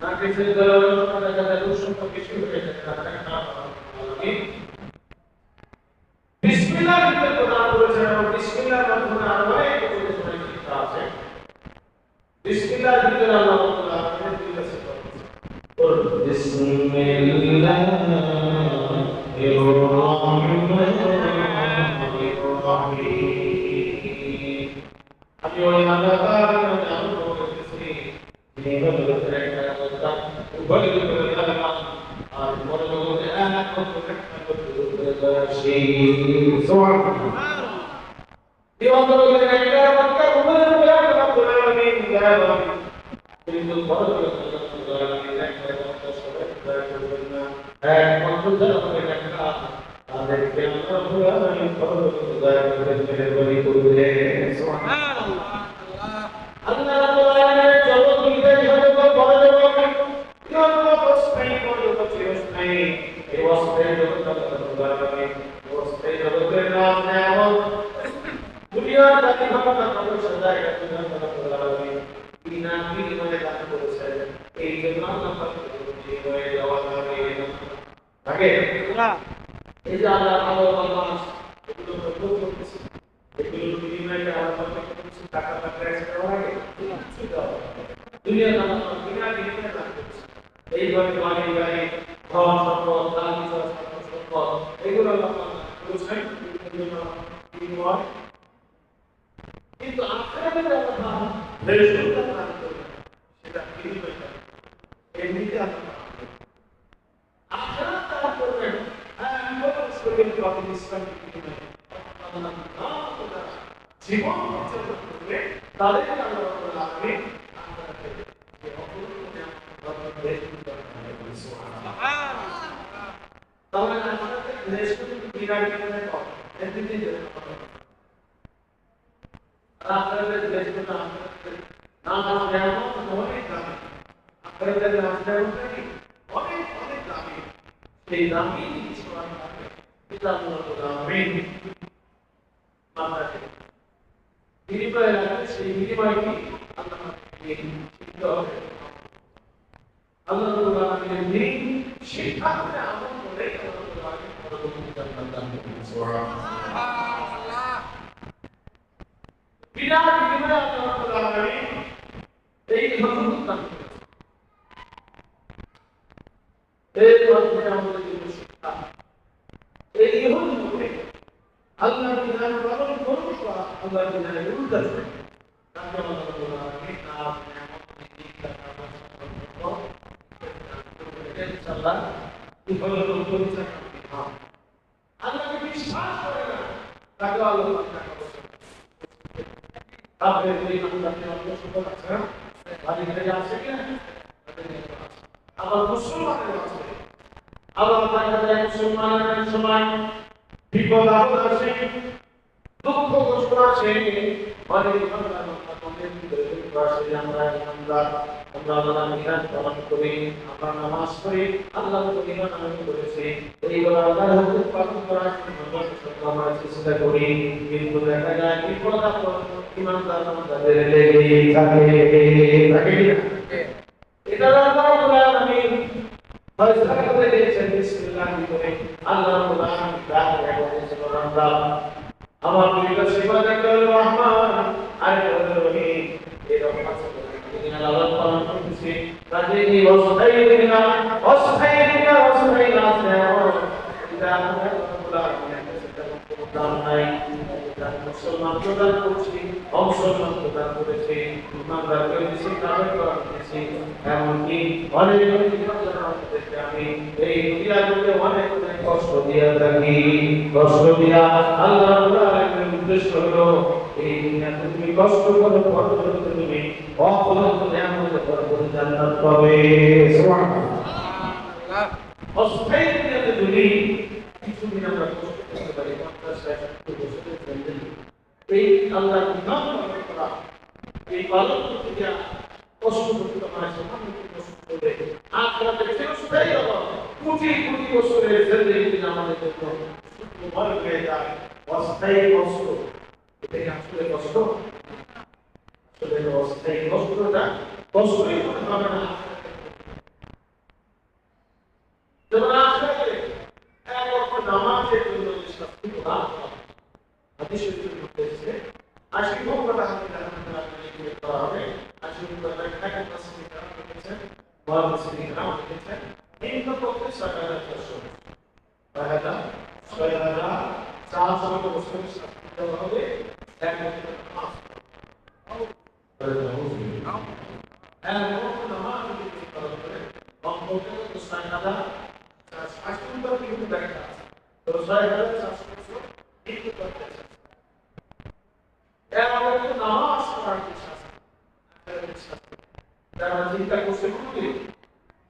নাকি সে দলনের কাছে দুঃসম্পর্ক বেশি হয়ে যায় আমি বিসমিল্লাহ বলতে প্রদান করেছেন এবং বিসমিল্লাহর মাধ্যমে আরো অনেক কিছু শিক্ষা আছে। বিসমিল্লাহর ভিতরে আল্লাহ তাআলা আমাদের দিলে শিক্ষা দিয়েছেন। বিসমিল্লাহির রহমানির রহিম। আমি ওই আল্লাহ তাআলার নাম বলতেছি যিনি জগতের একটা অবস্থা উভয় জগতের আল্লাহ আর বড় জগতের এক করতে সুবহানাল্লাহ। দিওয়ান জগতের একটা অবস্থা উভয় জগতের রব্বুল আলামিন গায়ব কিন্তু বড় জগতের রব্বুল আলামিন একটা অবস্থা সবাই দয়া করবেন না এক মন্ত্র আমাদের একটা তাদেরকে রব্বুল আলামিন বড় জগতের দয়া করবেন মেহেরবানি করবেন সুবহানাল্লাহ। আল্লাহ রাব্বুল আলামিনের জগৎ দুইটা জগৎ বড় জগৎ তিন অবস্থায় বড় জগৎ চিরস্থায়ী এই অবস্থায় জগৎ রাব্বুল আলামিন অবস্থায় জগতের নাম নেওয়া দুনিয়ার জাতি ক্ষমতা মানুষ সদায় রাখবেন রাব্বুল আলামিন বিনা বিনিময়ে দান করেছেন এই জন্য আল্লাহ পাক হয়ে যাওয়া যাবে থাকে না। এই যে আল্লাহ আল্লাহ এগুলো প্রভু করতেছে এগুলো বিনিময়ে আল্লাহ কিছু টাকা পাঠায় দেওয়া লাগে কিছু দাও দুনিয়া নাম বিনা বিনিময়ে দান করেছে এইভাবে বাড়ি গাড়ি ধন সম্পদ দান সম্পদ এগুলো আল্লাহ করেছেন বিনিময়। কিন্তু আখিরাতের কথা ফেরেশতারা দান করবে সেটা বিনিময় এমনিতে আল্লাহ আখিরাত দান করবেন আমল করবেন কত ইসলাম বিনিময় আল্লাহ জীবন উৎসর্গ করবে তাদেরকে আল্লাহ রাব্বুল আলামিন আখিরাতে যে অপূর্ণ নিয়ামত দেন সুবহানাল্লাহ। তাহলে আখিরাতে ফেরেশতারা বিনিময় পাবে এমনিতে যেতে পারবে আখিরাতে ফেরেশতারা নাম নিয়ামত অনেক দামি আখিরাতে নাম নিয়ামত অনেক অনেক দামি সেই দামি জিনিস পাবে এটা আল্লাহ রাব্বুল আলামিন মাথায় বিনিময় রাখবে সেই বিনিময় কি আল্লাহ শিখতে হবে আল্লাহ রাব্বুল আলামিনের দিন শিক্ষা করে আমল করে আল্লাহ রাব্বুল আলামিন পরবর্তী জান্নাত দান করবেন সুবহানাল্লাহ। বিনা বিনিময়ে আল্লাহ রাব্বুল আলামিন এই হুকুম দান করেছেন এই মাধ্যমে আমাদের জন্য শিক্ষা এই হুকুম আল্লাহর বিধান পালন করুন বা আল্লাহর বিধানের বিরুদ্ধে যাবেন তাহলে আল্লাহ রাব্বুল আলামিন ইনশাআল্লাহ কি হলো পরিচয় আল্লাহকে বিশ্বাস করে না তাকে আল্লাহ টাকা বলছে আপনি যদি আপনাকে অন্য সুযোগ আছে না বাড়ি ঘরে আছে কি না আবার মুসলমানের আছে আবার আপনাদের মুসলমানের সময় বিপদ আপদ আসে দুঃখ কষ্ট আসে অনেক আমরা আল্লাহ নিরাজ পালন করি আমরা নামাজ পড়ি আল্লাহ ইমান আমি করেছি এইগুলো আল্লাহর হুকুম পালন করার জন্য আমরা চেষ্টা করি কিন্তু দেখা যায় বিপদ আপদ ইমানদার আমাদের লেগেই থাকে এটা আল্লাহ আলামিন ফয়সালা করে দিয়েছেন বিসমিল্লাহ করে আল্লাহ রাব্বুল আলামিন দাঁড়িয়ে বলেছেন বান্দা আমার দুইটা সিফাত একটার রহমান আর একটা রহিম এই রহমান দিন আল্লাহ পালন করতেছি কাজে এই অস্থায়ী দিন অস্থায়ী আছে এটা আল্লাহ রাব্বুল আলামিনের দান নাই মুসলমান প্রদান করছি অমুসলমান প্রদান করেছি ইমানদারকে বেশি কাজে করেছি এমনকি অনেক আমি এই দুনিয়াতে অনেক কষ্ট দিয়া থাকি কষ্ট দিয়া আল্লাহ রাব্বুল আলামিনের উদ্দেশ্য হলো এই দুনিয়াতে তুমি কষ্ট করে পরবর্তীতে তুমি অফলন্ত নিয়ামতের পরবর্তী জান্নাত পাবে সুবহানাল্লাহ। অস্থায়ী দুনিয়াতে যদি কিছুদিন আমরা কষ্ট করতে পারি 50-60 বছরের জন্য এই আল্লাহর নাম পালন করা এই পালন করতে গিয়ে কষ্ট করতে হয় সামান্য কষ্ট করবে আখিরাতে চিরস্থায়ী হবে কোটি কোটি বছরের জিন্দেগি আমাদের জন্য সুখময় হয়ে যায় অস্থায়ী কষ্ট এটা কি আসলে কষ্ট আসলে অস্থায়ী কষ্টটা কষ্টই মনে হবে না মহাদিসিন নাম লিখেছেন নিম্ন পক্ষে ৬,৪০০ 6,৪০০ বছর শাস্তি দেওয়া হবে এক বছর নামাজ নামাজ করে অন্তত ৬,৪০০ কিন্তু দেখা আছে তো ৬,৪০০ কিন্তু করতে আছে এমন নামাজ পড়ার শাস্তি যারা চিন্তা করছে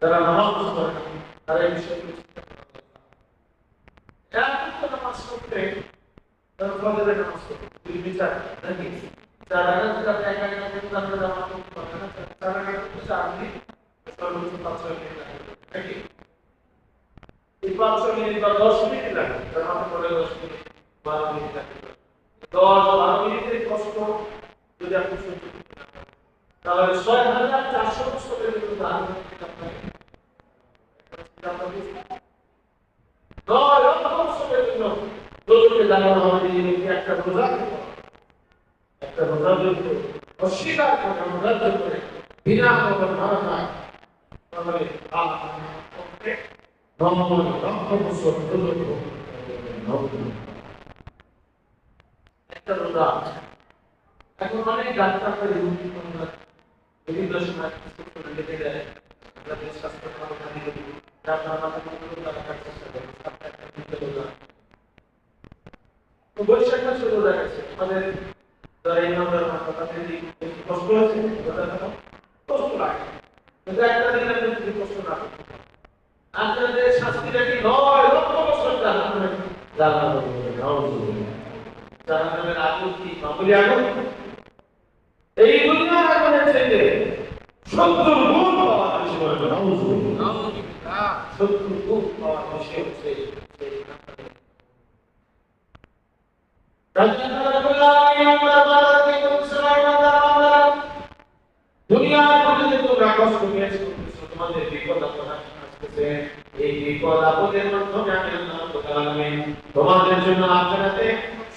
তারা নামাজ পড়ে না তারা এই বিষয়গুলো নামাজ পড়তে তারা ফজরের নামাজ পড়ে দুই বিচার নাকি যারা নামাজ পড়তে পারে না তারা আপনি সর্বোচ্চ ৫ মিনিট লাগে নাকি এই ৫ মিনিট বা ১০ মিনিট লাগে তার মানে পরে ১০ মিনিট ১২ মিনিট লাগে ১০-১২ মিনিটের কষ্ট যদি আপনি সহ্য করতে না পারেন তাহলে ৬,৪০০ বছরের জন্য একটা রোজা যদি অস্বীকার করে অনুরাধ করে বিনা করে মারা যায় তাহলে একটা রোজা এখন অনেক ডাক্তার বিভিন্ন সময় লেগে যায় স্বাস্থ্য ভালো থাকে বৈশাখ মাসে রোজা গেছে আমাদের যারা এই নম্বর কষ্ট আছে কষ্ট লাগে কিন্তু একটা দিন আপনি যদি কষ্ট না আপনাদের শাস্তিটা কি ৯ লক্ষ বছর জাহান্নামের আগুন কি মামুলি আগুন এই দুনিয়ার আগুনের চাইতে ৭০ গুণ পাওয়া বেশি বলবে নাউযুবিল্লাহ ৭০ গুণ পাওয়া বেশি হচ্ছে দুনিয়ার মধ্যে তোমরা কষ্ট পেয়েছো তোমাদের বিপদ আপদ আসতেছে এই বিপদ আপদের মাধ্যমে আমি আল্লাহ রাব্বুল আলামিন তোমাদের জন্য আখিরাতে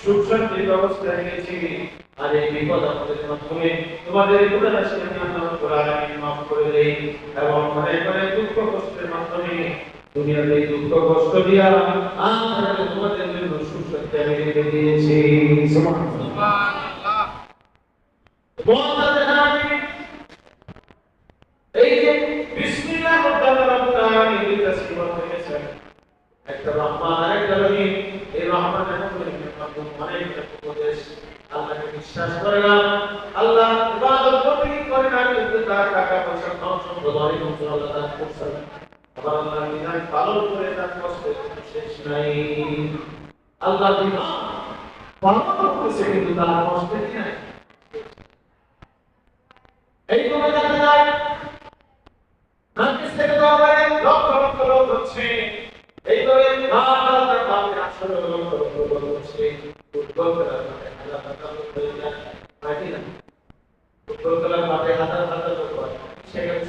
সুখ শান্তির ব্যবস্থা রেখেছি আর এই বিপদ আপদের মাধ্যমে তোমাদের গুনাহ রাশি আমি আল্লাহ রাব্বুল আলামিন মাফ করে দেই এবং অনেক দুঃখ কষ্টের মাধ্যমে দুনিয়াতে দুঃখ কষ্ট দিয়া আখিরাতে তোমাদের জন্য সুখ শান্তি আমি রেখে দিয়েছি সুবহানাল্লাহ এই যে বিসমিল্লাহ রাব্বুল আলামিন এই তাসবিহ করেছেন একটা রহমান আরেকটা রহিম এই রহমানের মাধ্যমে অনেক উপদেশ আল্লাহকে বিশ্বাস করে না আল্লাহ ইবাদত করে না কিন্তু তার টাকা পয়সা ধন সম্পদ অনেক কিছু আল্লাহ দান করছেন আবার আল্লাহ বিধান পালন করে তার কষ্টের কোনো শেষ নাই আল্লাহ বিধান পালন করছে কিন্তু তার কষ্টের নাই এই কোন দেখা যায় নাকিস থেকে দরবারে লক্ষ লক্ষ লোক হচ্ছে এই করে আল্লাহর নামে আসলে লক্ষ লক্ষ লোক হচ্ছে ফুটবল খেলার মাঠে হাজার হাজার লোক হয়ে যায় নাকি না ফুটবল খেলার মাঠে হাজার হাজার লোক হয় সেখানে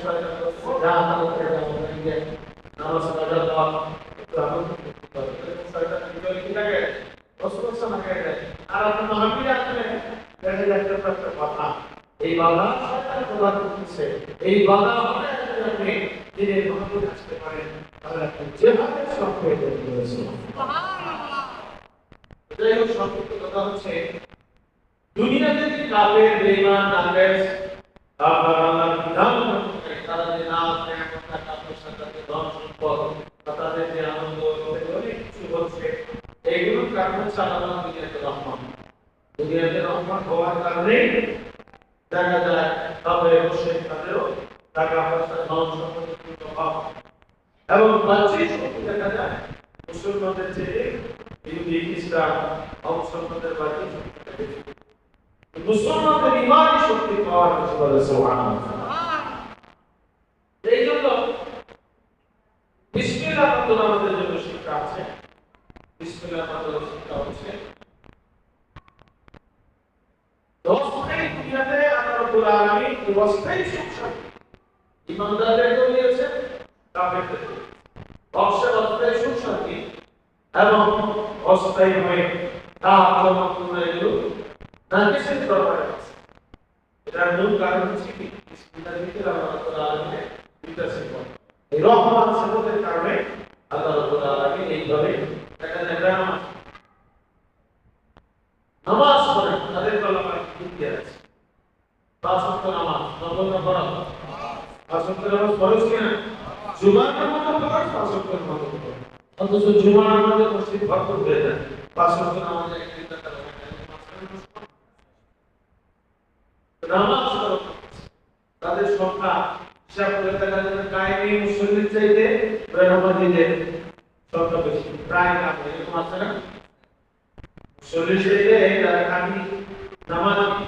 যা হাজার করে নামাজ পড়া দেওয়া আর আপনার মহাবীর আসলে দেখা যাচ্ছে একটা কথা এই বাধা প্রদান করতেছে এই বাধা আপনি দিনের মহাবীর আসতে পারেন তাহলে আপনি যেভাবে সব হয়ে যাবে সুবহানাল্লাহ এটাই হলো সত্যি কথা হচ্ছে দুনিয়াতে যে কাফের বেঈমান নাফেস আল্লাহর বিধান তারা যে নাম নেয়ামত টাকা পয়সা তাদের ধন সম্পদ তাদের যে আনন্দ অনেক কিছু হচ্ছে এইগুলোর কারণ হচ্ছে আল্লাহ দুনিয়াতে রহমান দুনিয়াতে রহমান হওয়ার কারণে দেখা যায় তবে বসে তাদেরও টাকা পয়সা ধন সম্পদের অভাব এবং বাহ্যিক শক্তি দেখা যায় মুসলমানদের চেয়ে ইহুদি খ্রিস্টান অমুসলমানদের বাহ্যিক শক্তি মুসলমানদের ইমানি শক্তি পাওয়ার কিছু বলে সুবহানাল্লাহ এই জন্য বিসমিল্লাহ মাধ্যমে আমাদের জন্য শিক্ষা আছে বিসমিল্লাহ মাধ্যমে শিক্ষা হচ্ছে দশটাই দুনিয়াতে আল্লাহ রাব্বুল আলামিন দশটাই সুখ শান্তি ইমানদারদেরকে দিয়েছেন কাফেরদের অবশ্যই সুখ শান্তি এবং অস্থায়ী হয়ে তা আলোচনা এগুলো নাকিসের দরকার আছে এটার মূল কারণ হচ্ছে কি বিসমিল্লাহ দিতে আল্লাহ রাব্বুল আলামিন দিতেছেন এই রহমান সিফাতের কারণে আল্লাহ রাব্বুল আলামিন এইভাবে একটা নামাজ পড়েন তাদের কলমার দিকে আছে পাঁচ ওয়াক্ত নামাজ নফল না ফরজ পাঁচ ওয়াক্ত নামাজ ফরজ কিনা জুমার নামাজ ফরজ পাঁচ ওয়াক্ত নামাজ ফরজ অথচ জুমার নামাজে মসজিদ ভরপুর হয়ে যায় পাঁচ ওয়াক্ত নামাজে একদিন নামাজ ফরজ তাদের সংখ্যা হিসাব করে দেখা যাবে কায়েমি মুসল্লির চাইতে নামাজীদের সংখ্যা বেশি প্রায় না এরকম আছে না মুসল্লির চাইতে যারা কামি নামাজি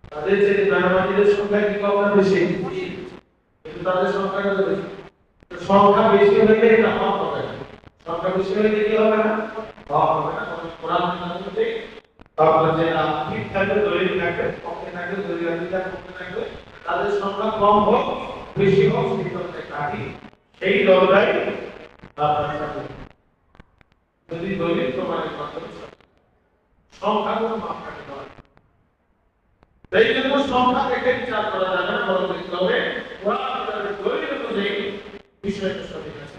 তাদের চাইতে নামাজীদের সংখ্যা কি কম না বেশি কিন্তু তাদের সংখ্যাটা বেশি সংখ্যা বেশি হলে এটা হক হবে না সংখ্যা বেশি হলে কি হবে না হক হবে না কোরআন মধ্যে আপনার যে ঠিক থাকবে দলিল থাকবে পক্ষে থাকবে দলিল থাকবে তাদের সংখ্যা কম হোক বেশি হোক সেটাতে কাটি সেই দলটাই আপনার সাথে যদি দলিল প্রমাণের মাধ্যমে সংখ্যা কোনো মাপকাঠি নয় এই জন্য সংখ্যা থেকে বিচার করা যাবে না বরং দেখতে হবে কোরআনের দলিল অনুযায়ী বিষয়টা সঠিক আছে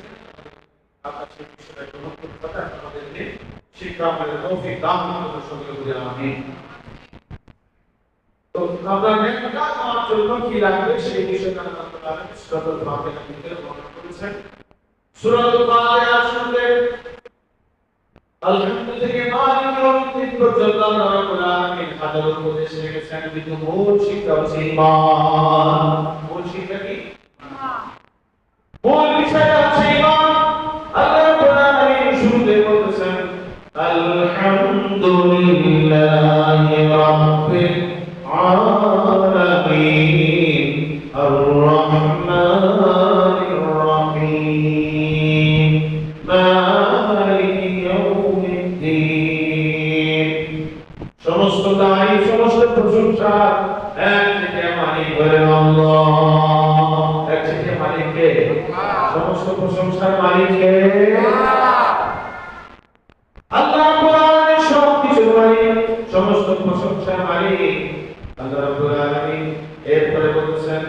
আপনার সেই বিষয়টা গ্রহণ করতে হবে আমাদেরকে শিক্ষা আমাদের তৌফিক দান করতে সঙ্গে বলে আমি তো আমরা নেক্সট কাজ আমার জন্য কি লাগবে সেই বিষয়টা আল্লাহ তাআলা সূরাতুল ফাতিহার ভিতরে বর্ণনা করেছেন সূরাতুল ফাতিহা শুনলে আলহামদুলিল্লাহ থেকে মালিক ইয়াউমিদ্দিন পর্যন্ত আল্লাহ রাব্বুল আলামিন হাজার উপদেশ রেখেছেন কিন্তু মূল শিক্ষা হচ্ছে ঈমান মূল শিক্ষা কি মূল বিষয় হচ্ছে ঈমান আল্লাহ রাব্বুল আলামিন শুরুতে বলতেছেন আলহামদুলিল্লাহি রাব্বিল العالمين الرحمن الرحيم مالك يوم الدين সমস্ত তারিফ সমস্ত প্রশংসা একদিকে মালিক বলে আল্লাহ একদিকে মালিক কে সমস্ত প্রশংসার মালিক কে আল্লাহ কোরআনের সব কিছুর মালিক সমস্ত প্রশংসার মালিক আল্লাহ রাব্বুল আলামিন এরপরে বলেছেন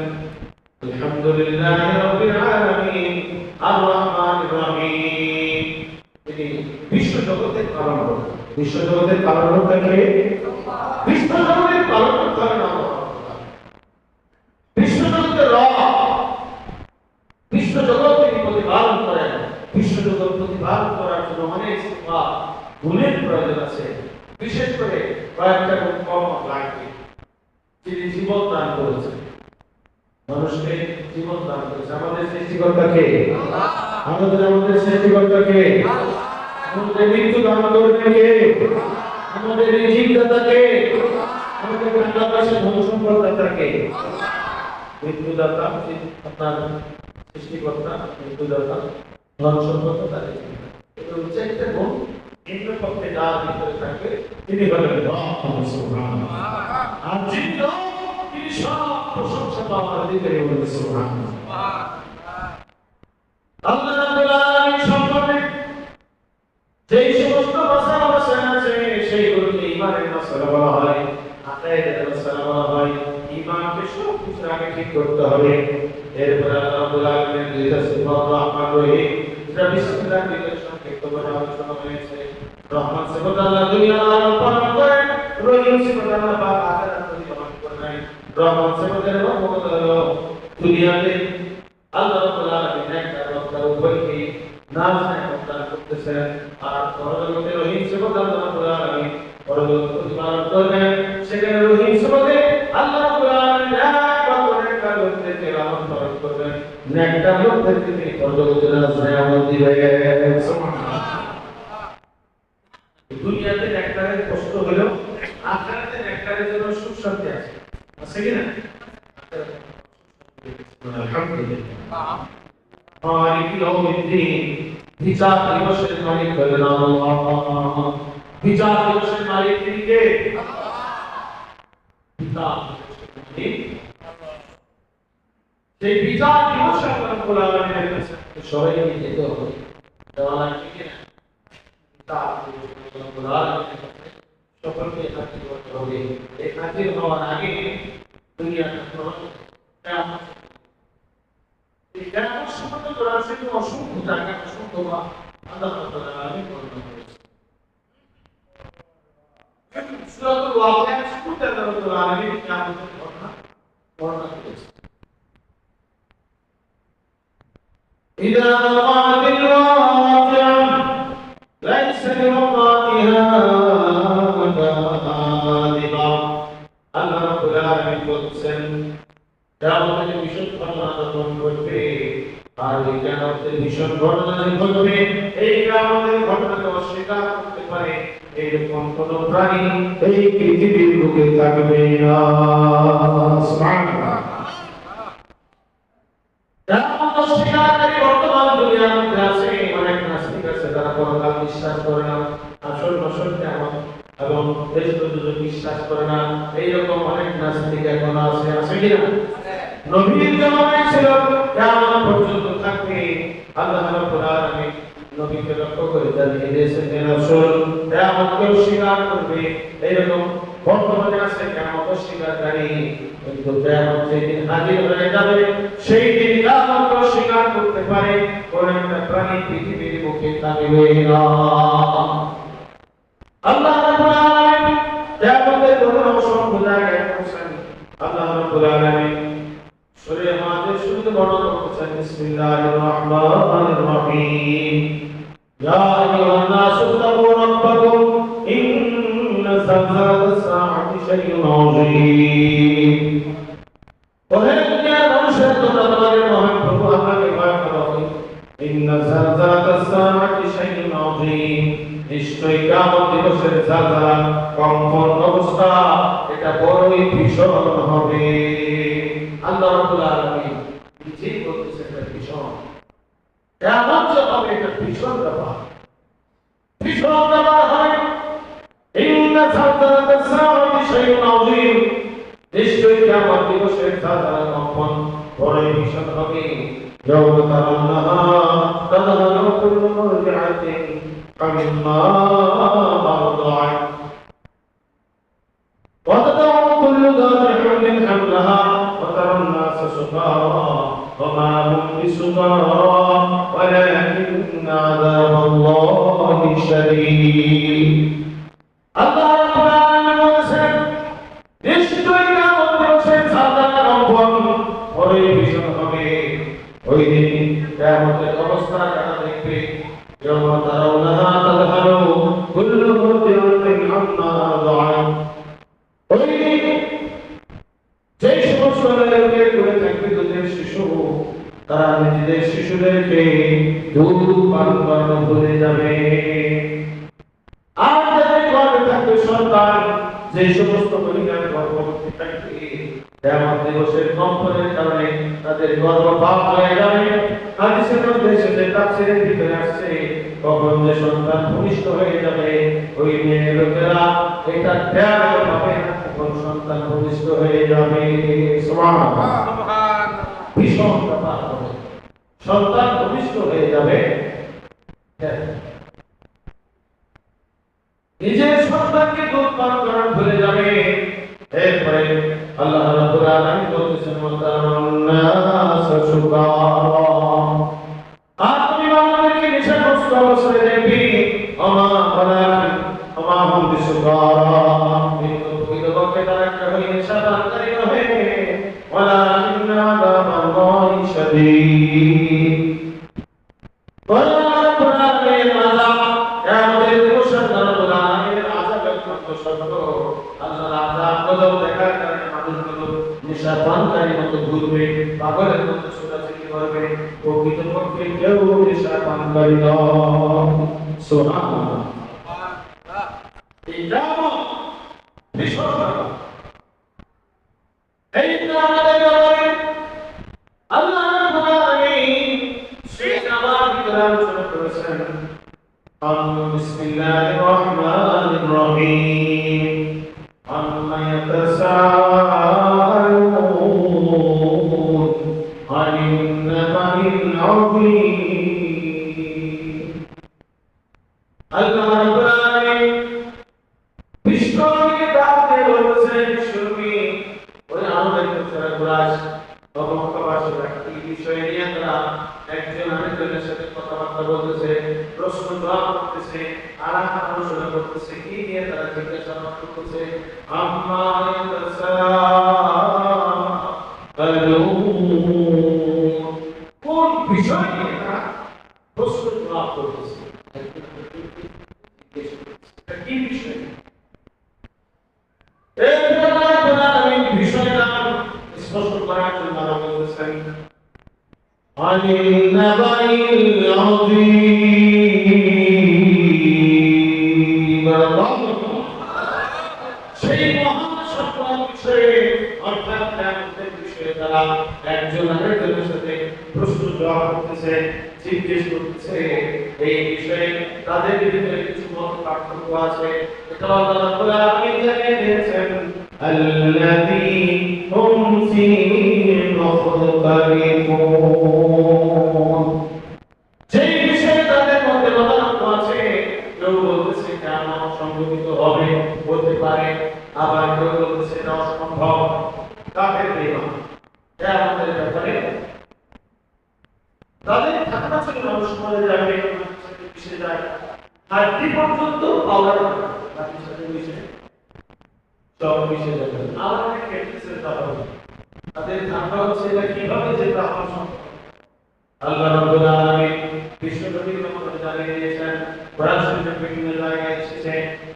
আলহামদুলিল্লাহি রাব্বিল আলামিন আর রহমানির রহিম তিনি বিশ্ব জগতের পালনকর্তা বিশ্ব জগতের পালনকর্তা কে বিশ্ব জগতের পালনকর্তা আল্লাহ বিশ্ব জগতের রব বিশ্ব জগৎ তিনি প্রতিপালন করেন বিশ্ব জগৎ প্রতিপালন করার জন্য অনেক সিফাত গুণের প্রয়োজন আছে বিশেষ করে কয়েকটা কম লাগবে তিনি জীবন দান করেছেন মানুষকে জীবন দান করেছেন আমাদের সৃষ্টিকর্তা কে আমাদের সৃষ্টিকর্তা কে আমাদের মৃত্যু দান করবেন কে আমাদের রিজিক দাতা কে আমাদের আকাশের ধন সম্পদ দাতা কে মৃত্যু দাতা আপনার সৃষ্টিকর্তা মৃত্যু দাতা ধন সম্পদ দাতা এটা হচ্ছে একটা গুণ ইন্দ্র পক্ষে যার ভিতরে থাকবে তিনি বলেন সুবহানাল্লাহ আর যিনি তিনি সব প্রশংসা পাওয়ার অধিকারী বলেন সুবহানাল্লাহ আল্লাহ রাব্বুল আলামিন সম্পর্কে যেই সমস্ত ভাষা আছে সেইগুলোকে ঈমানের মাসআলা বলা হয় আকীদার মাসআলা বলা হয় ঈমানকে সব কিছু আগে ঠিক করতে হবে এরপর আল্লাহ রাব্বুল আলামিনের দুইটা সিফাত রহমান রহিম যেটা বিসমিল্লাহ দিয়ে সংক্ষিপ্ত করে আলোচনা হয়েছে রহমান সিফাত আল্লাহ দুনিয়ার পালন করেন রহিম সিফাত আল্লাহ পাক আখিরাত পালন করেন রহমান সিফাতের রহমত হলো দুনিয়াতে আল্লাহ রাব্বুল আলামিন একটা রহমতের উপরকে নাজনে প্রদান করতেছেন আর পরলোকে রহিম সিফাত আল্লাহ রাব্বুল আলামিন পরলোক প্রতিপালন করেন সেখানে রহিম সিফাতে আল্লাহ রাব্বুল আলামিন একটা লোকদেরকে রহমত প্রদান করবেন একটা লোকদেরকে তিনি পরলোকে নাজনে আমল দিবেন সুবহানাল্লাহ দুনিয়াতে নেকটারের কষ্ট হলো আখিরাতে নেকটারের জন্য সুখ শান্তি আছে আছে কি না আলহামদুলিল্লাহ মালিক ইয়াউমিদ্দিন বিচার দিবসের মালিক হলেন আল্লাহ বিচার দিবসের মালিক তিনি কে বিচার সেই বিচার দিবসে আল্লাহ রাব্বুল আলামিনের কাছে সবাইকে যেতে হবে দেওয়া ঠিক না সকলকে হাজির করতে হবে এই হাজির হওয়ার আগে দুনিয়াটা এই কেমন সময় কোরআন শরীফে অসংখ্য জায়গা অসংখ্য বা আল্লাহ রাব্বুল আলামিন বর্ণনা করেছেন। সূরাতুল ওয়াকিয়া শুরুতে আল্লাহ রাব্বুল আলামিন কিয়ামতের ঘটনা বর্ণনা করেছেন। إذا وقعت الواقعة ليس لوقعتها كاذبة আল্লাহ রাব্বুল আলামিন বলছেন কিয়ামতের ভীষণ ঘটনা যখন ঘটবে আর এই কিয়ামতের ভীষণ ঘটনা যখন ঘটবে এই কিয়ামতের ঘটনাকে অস্বীকার করতে পারে এইরকম কোন প্রাণী এই পৃথিবীর বুকে থাকবে না। সুবহানাল্লাহ। কিয়ামত অস্বীকারী বর্তমান দুনিয়ার মধ্যে আছে অনেক নাস্তিক আছে যারা পরকাল বিশ্বাস করে না, আসল নসল কিয়ামত এবং দেশপ্রযোজক বিশ্বাস করে না, এইরকম অনেক নাস্তিক এখন আছে, আছে কিনা? নবীর জামানায় ছিল কিয়ামত পর্যন্ত থাকবে। আল্লাহ রাব্বুল আলামিন নবীকে লক্ষ্য করে জানিয়ে দিয়েছেন যে রাসূল কিয়ামতকে অস্বীকার করবে, এইরকম বর্তমানে আছে কিয়ামত অস্বীকারী, কিন্তু কিয়ামত যেদিন হাজির হয়ে যাবে সেই দিন কিয়ামতকে অস্বীকার করতে পারে কোন একটা প্রাণী পৃথিবীর বুকে থাকবে না। আল্লাহ রাব্বুল আলামিন কিয়ামতের ঘটনা অসংখ্য জায়গায় বলেছেন। আল্লাহ রাব্বুল আলামিন সূরা মাদের শুরুতে বর্ণনা করেছেন বিসমিল্লাহির রহমানির রহিম ইয়া আইয়ুহান নাসু তাকু রাব্বাকুম ইন্না যালজালাতাস সাআতি শাইউন আযীম। ওহে দুনিয়ার মানুষের তোমরা তোমাদের মহান প্রভু আল্লাহকে ভয় করো। ইন্না যালজালাতাস সাআতি শাইউন আযীম, নিশ্চয়ই কিয়ামত দিবসের জালজালা কম্পন অবস্থা এটা বড়ই ভীষণ হবে। আল্লাহ রাব্বুল আলামিন নিজেই বলতেছেন এটা ভীষণ। কিয়ামত যে হবে এটা ভীষণ ব্যাপার, ভীষণ ব্যাপার হয়। ইন্না যালজালাতাস সাআতি শাইউন আযীম, নিশ্চয়ই কিয়ামত দিবসের জালজালা কম্পন বড়ই ভীষণ হবে। ইয়াওমা তারান্নাহা তাযহালু কুল্লু মুরদিআতিন عما أرضعت وتضع كل ذات حمل حملها وترى الناس سكارى وما هم بسكارى ولكن عذاب الله شديد. الله رب العالمين বলেছেন নিশ্চয়ই কিয়ামত দিবসের জালজালা কম্পন বড়ই ভীষণ হবে। ওই দিন কিয়ামতের অবস্থা কারা দেখবে? يوم ترونها تذهل كل مرضعة عما أرضعت, ওই যে সমস্ত মেয়েকে করে থাকবে দুধের শিশু তারা নিজেদের শিশুদেরকে দুধ পান করানো ভুলে যাবে। আর যাদের গর্ভে থাকবে সন্তান, যে সমস্ত মহিলার গর্ভবতী থাকবে কিয়ামত দিবসের কম্পনের কারণে তাদের গর্ভপাত হয়ে যাবে। হাদিসের মধ্যে এসেছে, তাফসীরের ভিতরে আসছে কখন যে সন্তান ভূমিষ্ঠ হয়ে যাবে ওই মেয়ে লোকেরা এটা ত্যাগ পাবে না, কোন সন্তান ভূমিষ্ঠ হয়ে যাবে। সুবহানাল্লাহ, ভীষণ ব্যাপার হবে, সন্তান ভূমিষ্ঠ হয়ে যাবে। নিজের সন্তানকে দুধ পান করার ভুলে যাবে। এরপরে আল্লাহ রাব্বুল আলামিন বলতেছেন ওয়াতারান্নাস সুকারা, আর তুমি মানুষকে নেশাগ্রস্ত অবস্থায় দেখবি। আমা হুম বিসুকারা, কিন্তু প্রকৃতপক্ষে তারা একটা হয়ে নেশাপানকারী নহে। ওয়ালাকিন আযাবাল্লাহি শাদীদ, আল্লাহ রাব্বুল আলামিনের আযাব কিয়ামতের দিবসে আল্লাহ রাব্বুল আলামিনের আযাব অত্যন্ত সত্য। আল্লাহর আযাব গজব দেখার কারণে মানুষগুলো নেশাপানকারীর মতো ঘুরবে, পাগলের মতো ছোটাছুটি করবে। প্রকৃতপক্ষে কেউ নেশাপানকারী নয়। সুবহানাল্লাহ, এই কিয়ামত ভীষণ ব্যাপার। এই কিয়ামতের ব্যাপারে আল্লাহ রাব্বুল আলামিন সূরা নাবার ভিতরে আলোচনা করেছেন। বিসমিল্লাহির রহমানির রহিম আম্মা ইয়াতাসাআলুন আনিন নাবাইল আযীম। আল্লাহ রাব্বুল আলামিন বিশ্বকে ডাকতে বলেছেন, বিশ্বকে ওই আমাদের কাছে কুরআশ ও মক্কাবাসীরা কি বিষয় নিয়ে তারা একজন আরেকজনের সাথে কথাবার্তা বলতেছে, প্রশ্ন জবাব করতেছে, আলাপ আলোচনা করতেছে, কি নিয়ে তারা জিজ্ঞাসাবাদ করতেছে, আম্মা ইয়াতাসাআলুন, কোন বিষয় নিয়ে তারা প্রশ্ন জবাব করতেছে, কি বিষয়? এই বিষয়টা স্পষ্ট করার জন্য আমরা বলতেছেন আনিল নাবাইল আযীম, সেই মহান সম্পদ বিষয়ে অর্থাৎ কিয়ামতের বিষয়ে তারা একজন আরেকজনের সাথে প্রশ্ন জবাব করতেছে, জিজ্ঞেস করতেছে। এই বিষয়ে তাদের ভিতরে কিছু মত পার্থক্য আছে। এটা আল্লাহ রাব্বুল আলামিন জানিয়ে দিয়েছেন আল্লাযী হুম ফীহি মুখতালিফুন, যেই বিষয়ে তাদের মধ্যে মতানৈক্য আছে। কেউ বলতেছে কিয়ামত সংঘটিত হবে, হতে পারে, আবার কেউ বলতেছে এটা অসম্ভব। কাফের বেঈমান কিয়ামতের ব্যাপারে তাদের ধারণা ছিল মানুষ মরে যাবে, মিশে যায়, আর কি পর্যন্ত পাওয়ার বাকি সাথে মিশে সব মিশে যাবে, আবার কেটেছে তাদের ধারণা হচ্ছে এটা কিভাবে যেটা আমার সম্ভব। আল্লাহ রাব্বুল আলামিন বিশ্বনবীর মাধ্যমে জানিয়ে দিয়েছেন, কোরআন শরীফের বিভিন্ন জায়গায় এসেছে,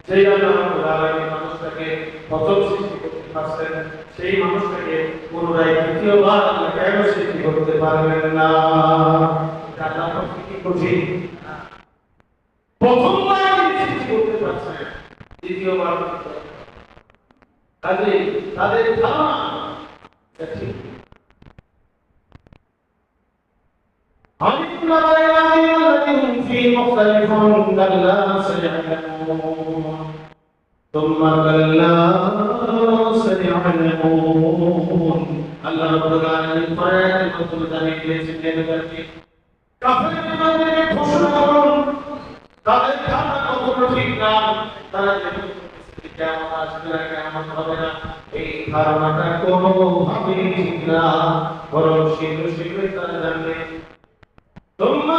যেই আল্লাহ রাব্বুল আলামিন মানুষটাকে প্রথম সৃষ্টি করতে পারছেন, সেই মানুষটাকে পুনরায় দ্বিতীয়বার আল্লাহ কেন সৃষ্টি করতে পারবেন না? আল্লাহ কি কঠিন, প্রথমবার সৃষ্টি করতে পারছেন, দ্বিতীয়বার কাজে তাদের ধারণা ঠিক। عَلِمْنَا الَّذِينَ فِيهِ مُخْتَلِفُونَ كَلَّا سَيَعْلَمُونَ ثُمَّ كَلَّا سَيَعْلَمُونَ। আল্লাহ রাব্বুল আলামিন কোরআনের মাধ্যমে জানিয়ে দিয়েছেন যে কাফেরদের ঘোষণা করুন, তাদের ধারণা কখনো ঠিক না, তারা যে কিয়ামত আসবে না, কিয়ামত হবে না, এই ধারণাটা কোনোভাবেই ঠিক না, বরং শীঘ্রই তারা জানবে। তোমরা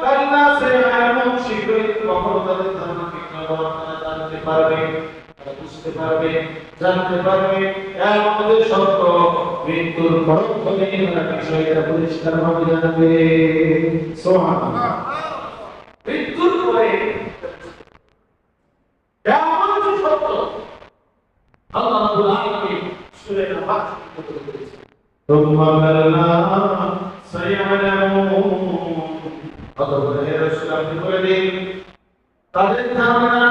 কাল্লা সায়ালামুন, শীঘ্রই কখনো তাদের ধারণা ঠিক না, বরং তারা জানতে পারবে, তারা বুঝতে পারবে, জানতে পারবে কিয়ামতের সত্য, মৃত্যুর পরক্ষণে তারা বিষয়টা পরিষ্কারভাবে জানবে। সুবহানাল্লাহ। মৃত্যুর পরে কিয়ামত সত্য আল্লাহ রাব্বুল আলামিন সূরা নাবাহ বলে দিয়েছেন, তোমরা কাল্লা সায়ালামুন। অতঃপর হে রাসূল আপনি বলে দিন তাদের ধারণা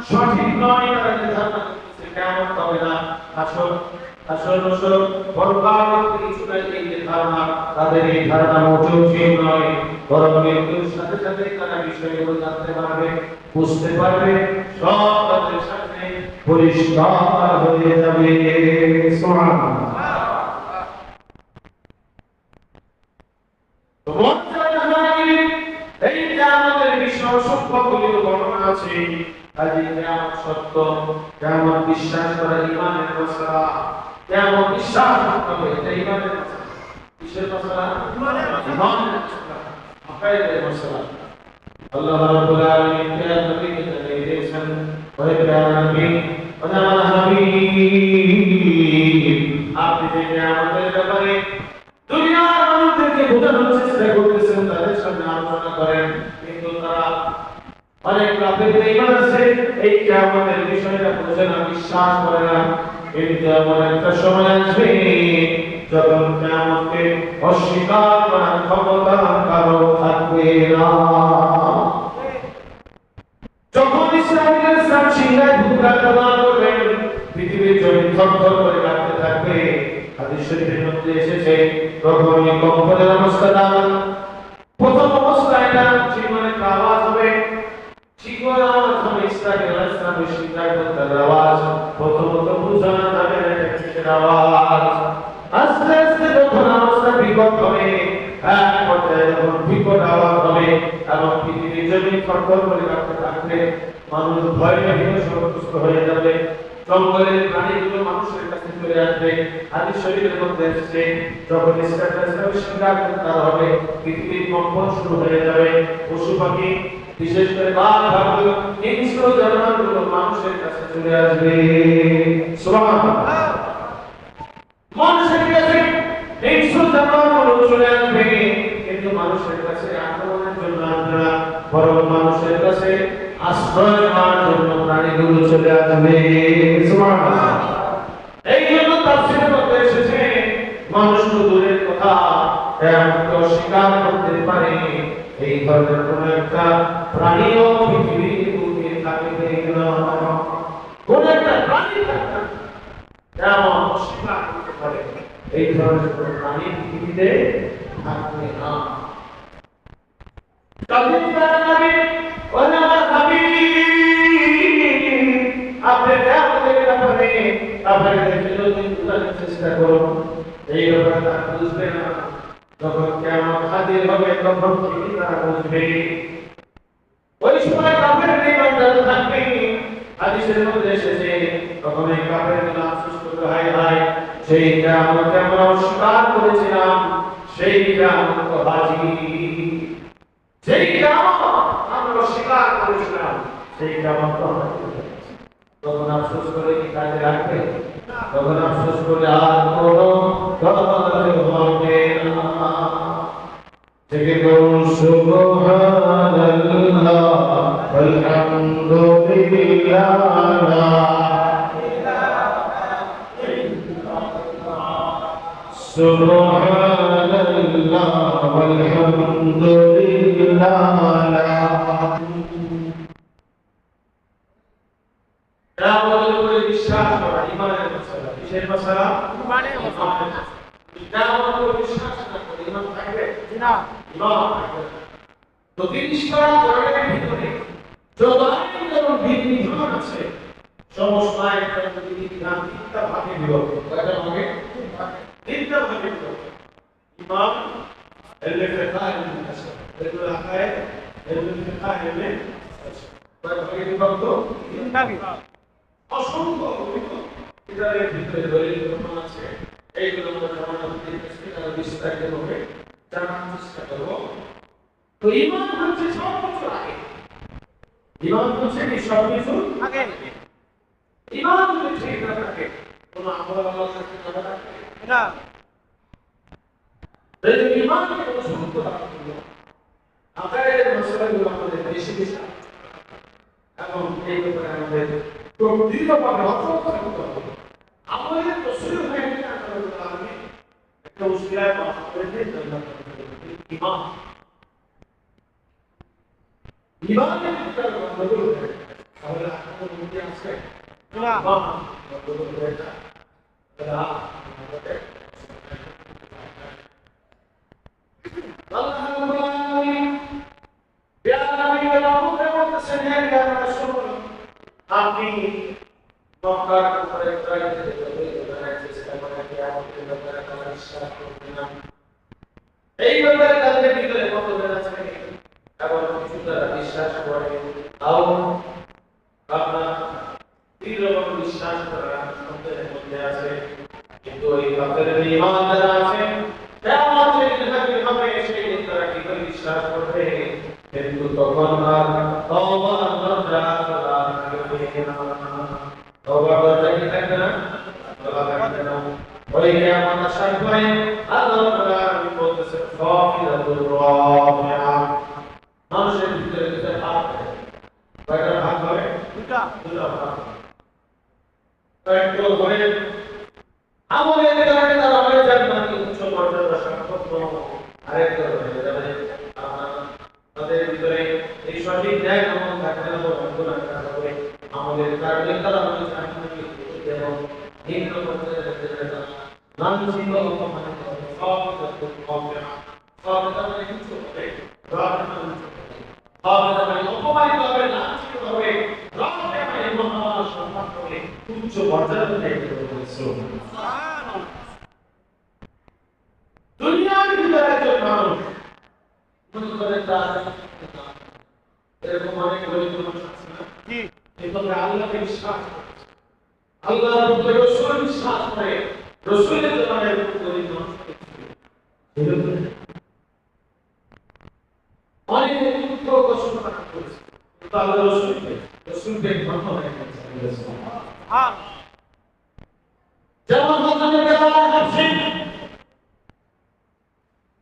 সঠিক নয়, তাদের ধারণা কিয়ামত হবে না, আসল বরবাদ কিছু নাই, এই যে ধারণা, তাদের এই ধারণা মোটেও ঠিক নয়, বরং মৃত্যুর সাথে সাথে তারা বিষয়গুলো জানতে পারবে, বুঝতে পারবে, সব তাদের সামনে পরিষ্কার হয়ে যাবে। সুবহানাল্লাহ। এই কিয়ামতের বিষয় সম্পর্কে বর্ণনা আছে, আজ কিয়ামত সত্য, কিয়ামত বিশ্বাস করা ঈমানের মশলা, কিয়ামত বিশ্বাস করতে হবে, এটা ঈমানের মশলা। কিসের মশলা? ঈমানের মশলা, আকিদার মশলা। আল্লাহ রাব্বুল আলামিন নবীকে জানিয়ে দিয়েছেন, ওহে প্রিয় নবী, ওহে আমার হাবিব, আপনি যে কিয়ামতের ব্যাপারে দুনিয়ার মানুষদেরকে বোঝানোর চেষ্টা করতেছেন, তাদের সামনে আলোচনা করেন, কিন্তু তারা অনেক কাফের ঈমান আছে, এই কিয়ামতের বিষয়টা বোঝে না, বিশ্বাস করে না। কিন্তু এমন একটা সময় আসবে যখন কিয়ামতকে অস্বীকার করার ক্ষমতা কারো থাকবে না। যখন ইসলাম সিংহায় ভূমিকা প্রদান করবেন, পৃথিবীর জমিন থরথর করে কাঁপতে থাকবে। হাদিস শরীফের মধ্যে এসেছে, প্রথমে কম্পনের অবস্থাটা, প্রথম অবস্থায় না জীবনে আওয়াজ হবে, শিকড় আওয়াজ হবে, ইসরাফিল আলাইহিস সালামের সিদ্ধান্তের আওয়াজ, প্রথমত বুঝানো যাবে না এটা কিসের আওয়াজ। আস্তে আস্তে যখন অবস্থা বিকট হবে, এক পর্যায়ে যখন বিকট আওয়াজ হবে এবং পৃথিবীর জমিন থরথর করে কাঁপতে থাকবে, মানুষ ভয়ে ভীত সন্ত্রস্ত হয়ে যাবে, জঙ্গলের প্রাণীগুলো মানুষের কাছে চলে আসবে। হাদিস শরীফের মধ্যে এসেছে যখন ইসলামের হবে পৃথিবীর কম্পন শুরু হয়ে যাবে, পশু পাখি বিশেষ করে বাঘ ভালু হিংস্র জানোয়ারগুলো মানুষের কাছে চলে আসবে। সুবহানাল্লাহ। মানুষের কাছে হিংস্র জানোয়ারগুলো চলে আসবে, কিন্তু মানুষের কাছে আক্রমণের জন্য আসবে না, বরং মানুষের কাছে আশ্রয় নেওয়ার জন্য প্রাণীগুলো চলে আসবে। সুবহানাল্লাহ। এই জন্য তাফসীরের মধ্যে এসেছে মানুষ তো দূরের কথা, এমনকি অস্বীকার করতে পারে এই ধরনের কোন একটা প্রাণীও পৃথিবীর বুকে থাকবে না। কোন একটা প্রাণী থাকবে এমন অস্বীকার করতে পারে এই ধরনের কোন প্রাণী পৃথিবীতে থাকবে না। আপনি চেষ্টা করুন, এই ব্যাপারটা বুঝবে না। যখন কিয়ামত হাজির হবে তখন ঠিকই তারা বুঝবে। ওই সময় কাফের ঈমানদার থাকবে। হাদিসের মধ্যে এসেছে তখন এই কাফেরগুলো আফসোস করবে, হায় হায় সেই কিয়ামতকে আমরা অস্বীকার করেছিলাম, সেই কিয়ামত তো হাজির। সেই কিয়ামত আমরা অস্বীকার করেছিলাম, সেই কিয়ামত তো হাজির। তখন আফসোস করে কি কাজে রাখবে? তখন আফসোস করে আর কোনো কাজে হবে না। থেকে বলুন সুবহানাল্লাহ আলহামদুলিল্লাহ সুবহানাল্লাহ আলহামদুলিল্লাহ। কিয়ামতের উপরে বিশ্বাস করা ঈমানের মাসআলা। কিসের মাসআলা? ঈমানের মাসআলা। কিয়ামতের উপরে বিশ্বাস না করে ঈমান থাকবে না, ঈমান থাকবে না। তো তিরিশটা কোরআনের ভিতরে যত আইন এবং বিধিবিধান আছে সমস্ত আইনের বিধিবিধান তিনটা ভাগে বিভক্ত। কয়টা ভাগে? তিনটা ভাগে বিভক্ত। ঈমান, ইলমে ফিকহ, ইলমে নাসব, ইলমে আকায়েদ, ইলমে ফিকহ, ইলমে নাসব। কয়টা ভাগে বিভক্ত? তিন ভাগে। অসংখ্য কিতাবের ভিতরে দলিল প্রমাণ আছে, এইগুলো আমরা বিস্তারিত ভাবে জানার চেষ্টা করব। তো ঈমান হচ্ছে সবকিছু আগে, ঈমান হচ্ছে কি সবকিছু আগে। ঈমান যদি ঠিক না থাকে কোনো আমল আল্লাহর সাথে যাবে না। এই যে ঈমানকে মজবুত করার জন্য আকায়েদের মাসআলাগুলো আমাদের বেশি বেশি এবং এই ব্যাপারে আমাদের দৃঢ়ভাবে অটল থাকতে হবে। আমাদের তসলিম হয়ে গেলে আমি একটা উসিলায় মাফ করে দিয়ে জান্নাত ঈমান। ঈমানের ভিতরে গন্ডগোল হয়ে তাহলে আপনার মধ্যে আছে না ঈমান গন্ডগোল হয়ে যায়। আল্লাহ রাব্বুল আলামিন ইয়া নবী ওয়া মুহাম্মদ সাল্লাল্লাহু আলাইহি ওয়াসাল্লাম আপনি মক্কার উপরে চড়াইতে চেষ্টা করেন কিয়ামতের ব্যাপারে তারা বিশ্বাস করবে না। এই ব্যাপারে তাদের ভিতরে মতভেদ আছে এবং কিছু তারা বিশ্বাস করে, তাও আপনার দৃঢ়ভাবে বিশ্বাস করার সন্দেহের মধ্যে আছে। কিন্তু ওই কাফেরের ঈমান যারা আছে কিয়ামতের দিন হবে সেই দিন তারা কি করে বিশ্বাস করবে? কিন্তু তখন আর তওবার দরজা খোলা থাকবে না। তওবার দরজা কি থাকবে না? খোলা থাকবে না। ওই কিয়ামত আসার পরে আল্লাহ তাআলা বলতেছেন খাফিদাতুর রাফিআ। মানুষের ভিতরে যে ভাগ কয়টা ভাগ হবে? দুটা ভাগ। একটু করে আমলের কারণে তারা হয়ে জান্নাতি উচ্চ মর্যাদা সম্পন্ন, আরেকটা হয়ে যাবে তাদের ভিতরে এই সঠিক ন্যায় আমল থাকবে না, বরং গুনাহ থাকবে। আমাদের কারণে তারা হয়ে জান্নাতি এবং নিম্ন পর্যায়ের যারা লাঞ্ছিত অপমানিত সব হবে না। সব তাদের কিছু হবে অপমানিত হবে, লাঞ্ছিত হবে, মহা সম্মান করে উচ্চ মর্যাদা দেখতে পাচ্ছে। দুনিয়ার ভিতরে একজন মানুষ মনে করে এরকম অনেক গরিব মানুষ আছে না, কিন্তু আল্লাহকে বিশ্বাস করছে, আল্লাহর উপরে রাসূল বিশ্বাস করে রাসূলের জমানায় গরিব মানুষ ছিল অনেক দুঃখ কষ্ট করেছে কিন্তু আল্লাহ রাসূলকে ধন্য হয়ে গেছে হ্যাঁ যেমন হযরত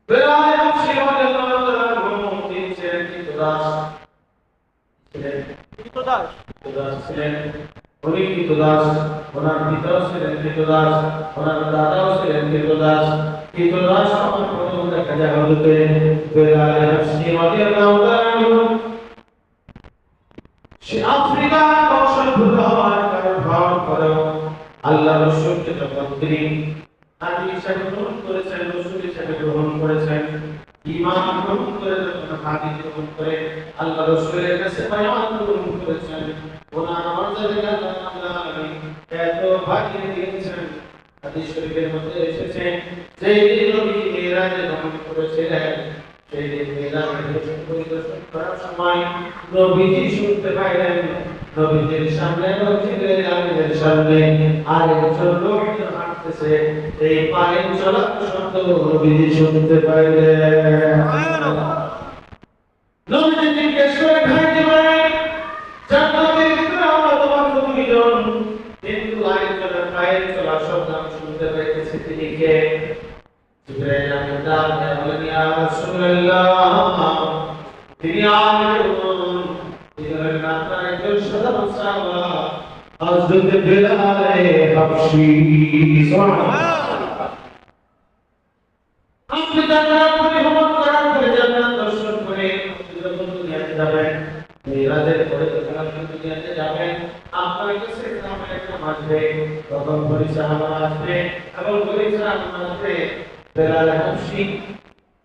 বেলাল হাবশী রাদিয়াল্লাহু তাআলা তিনি ছিলেন কৃতদাস ছিলেন উনি কৃতদাস ওনার পিতাও ছিলেন কৃতদাস ওনার দাদাও ছিলেন কৃতদাস আমার প্রথম দেখা যায় হযরত বেলাল হাবশী রাদিয়াল্লাহু তাআলা সে আফ্রিকা বংশোদ্ভূত হওয়ার কারণ করেও আল্লাহ রাসূলকে যখন তিনি নবী হিসেবে গ্রহণ করেছেন রাসূল হিসেবে গ্রহণ করেছেন ঈমান গ্রহণ করে যখন হাদিস গ্রহণ করে আল্লাহ রাসূলের কাছে বায়াত গ্রহণ করেছেন ওনার মর্যাদা আল্লাহ এত ভাগিয়ে দিয়েছেন হাদিস শরীফের মধ্যে এসেছে যে নবী মিরাজে গমন করেছিলেন সেই মিরাজে পরিদর্শন করার সময় নবীজি শুনতে পাইলেন নবীজির সামনে নবীজির আমিনের সামনে আরেকজন লোক হাঁটতেছে এই পায়ের চলার শব্দ নবীজি শুনতে পাইলেন নবীজি জিজ্ঞেস করে ভাই জীবন জান্নাতের ভিতরে আমরা তোমার দুইজন কিন্তু আরেকজনের পায়ের চলার শব্দ আমি শুনতে পাইতেছি তিনি কে জিবরাইল আমিন ডাকতে বলেন ইয়া রাসূলুল্লাহ তিনি আমিরুন ইবরাহিম নামে একজন সাধারণ সাহাবা হযরত বেলাল হাবশী সুবহানাল্লাহ আপনি জান্নাত পরিভ্রমণ করার পরে জান্নাত দর্শন করে যখন দুনিয়াতে যাবেন মিরাজের পরে যখন দুনিয়াতে যাবেন আপনার কাছে সামনে একটা আসবে তখন বড় সাহাবা আসবে এবং বড় সাহাবা আসবে বেলাল হাবশী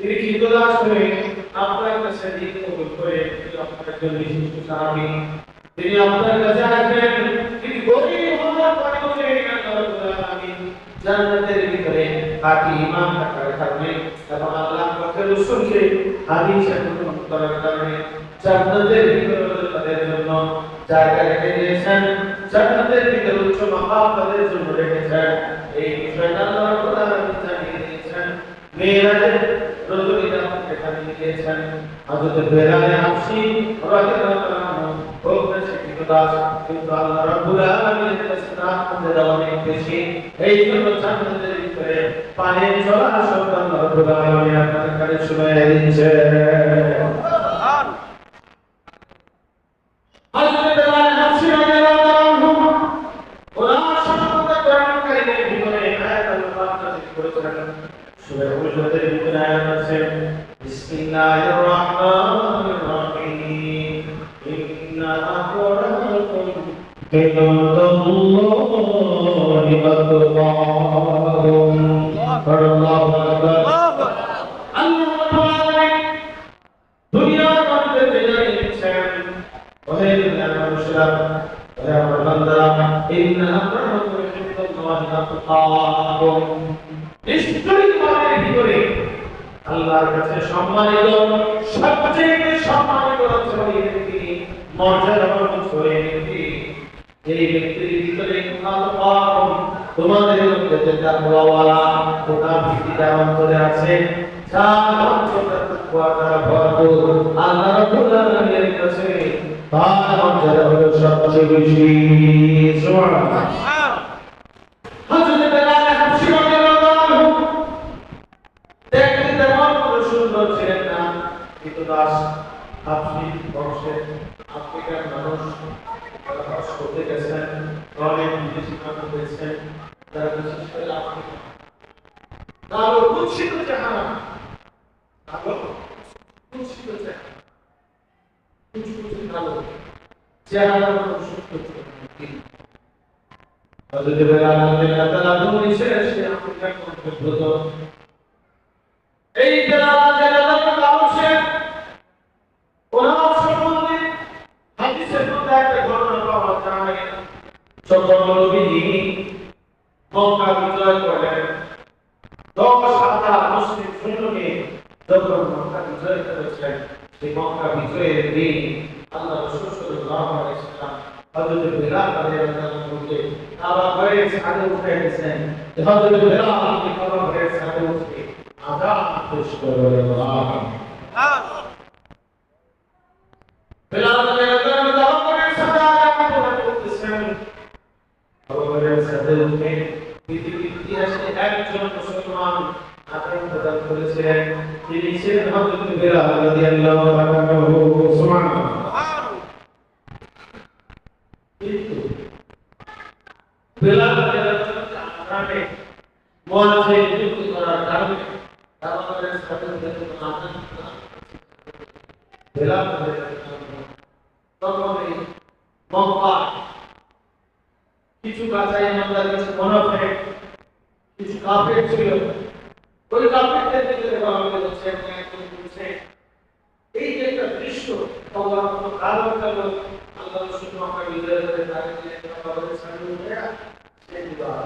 তিনি কৃতদাস হয়ে আপনার কাছে দিন কবুল করে আপনার একজন বিশিষ্ট সাহাবী তিনি আপনার কাছে আসবেন তিনি গরিব হওয়ার পরেও আমিন জান্নাতের ভিতরে তাকে ঈমান থাকার কারণে এবং আল্লাহর পথে রাসূলকে হাদিসে গ্রহণ করার কারণে জান্নাতের ভিতরে তাদের জন্য জায়গা রেখে দিয়েছেন জান্নাতের ভিতরে উচ্চ মাকাম তাদের জন্য রেখেছেন এই বিষয়টা আল্লাহ রাব্বুল আলামিন জানিয়ে দিয়েছেন মিরাজের রজনীতে এখানে দিয়েছেন হযরত বেলাল হাবশী রাদিয়াল্লাহু তাআলা খুব বেশি কৃতদাস কিন্তু আল্লাহ রাব্বুল আলামিনের কাছে তার মর্যাদা অনেক বেশি এই জন্য জান্নাতের ভিতরে পানির ঝরা শব্দ আল্লাহ রাব্বুল আলামিন আপনাদের কাছে শুনিয়ে দিচ্ছে সুবহান হযরত বেলাল হাবশী রাদিয়াল্লাহু তাআলা কোরআন সম্পর্কে কোরআন কারীমের ভিতরে আয়াত আল্লাহ নাযিল করেছেন সূরা হুজুরাতের ভিতরে আয়াত আছে বিসমিল্লাহির রহমানির রহিম ইন্না আকরামাকুম ইনদাল্লাহি আতকাকুম আল্লাহু আকবার আল্লাহ তাআলা দুনিয়ার মধ্যে জানিয়ে দিচ্ছেন ওহে দুনিয়ার মানুষরা ওহে আমার বান্দারা ইন্না আকরামাকুম ইনদাল্লাহি আতকাকুম নিশ্চয়ই তোমাদের ভিতরে আল্লাহর কাছে সম্মানিত সবচেয়ে সম্মানিত হচ্ছে ওই ব্যক্তি মর্যাদাবান ওই ব্যক্তি এই ব্যক্তির ভিতরে তোমাদের মধ্যে যে তাকওয়াওয়ালা খোদা ভীতিটা অন্তরে আছে যার অন্তরে তাকওয়া দ্বারা ভরপুর আল্লাহ রাব্বুল আলামিনের কাছে তার মর্যাদা হলো সবচেয়ে বেশি সুবহানাল্লাহ হযরত বেলাল হাবশী রাদিয়াল্লাহু তাআলা দেখতে তেমন কোনো সুন্দর ছিলেন না কৃতদাস হাবশী বংশের আফ্রিকার মানুষ তারা হজ করতে গেছেন অনেক বিদেশি মানুষ হয়েছেন তারা বিশেষ করে আফ্রিকা কালো কুৎসিত চেহারা কালো কুৎসিত চেহারা কুৎসিত কালো চেহারা সুস্থ হযরত বেলাল রাদিয়াল্লাহু তাআলা বলেছেন সে আফ্রিকার মধ্যে এই বেলাল রাদিয়াল্লাহু তাআলা বলেছেন ওনার সম্বন্ধে হাদিসের মধ্যে একটা ঘটনা পাওয়া যায় যখন নবীজি মক্কা বিজয় করলেন 10,000 মুসলিম সৈন্যকে যখন মক্কা বিজয় করেছিলেন সেই মক্কা বিজয়ের দিন আল্লাহ রাসূল সাল্লাল্লাহু আলাইহি ওয়াসাল্লাম হযরত বেলাল রাদিয়াল্লাহু তাআলাকে কাবা ঘরের ছাদে উঠে গেছেন হযরত বেলাল আপনি কাবা ঘরের ছাদে উঠে আযান পেশ করবেন বেলাল কাবা ঘরের ছাদে আযান করতেছেন কাবা ঘরের ছাদে উঠে পৃথিবীর ইতিহাসে একজন মুসলমান আযান প্রদান করেছিলেন তিনি ছিলেন হযরত বেলাল রাদিয়াল্লাহু আনহু সুবহানাল্লাহ বেলাল আযানে মঞ্চে যুক্ত করার কারণে কাবা ঘরের ছাদে উঠে আযান বেলাল তখন মক্কা কিছু বাছাই আমাদের কাছে মুনাফিক কিছু কাফের ছিল ওই কাফেরদের দিকে আমাদের হচ্ছে একজন বলছে এই যে একটা দৃশ্য আল্লাহ কালো কালো আল্লাহ রাসূল আমাকে বিদায় করে দাঁড়িয়ে আমাদের সামনে উঠে সেই দোয়া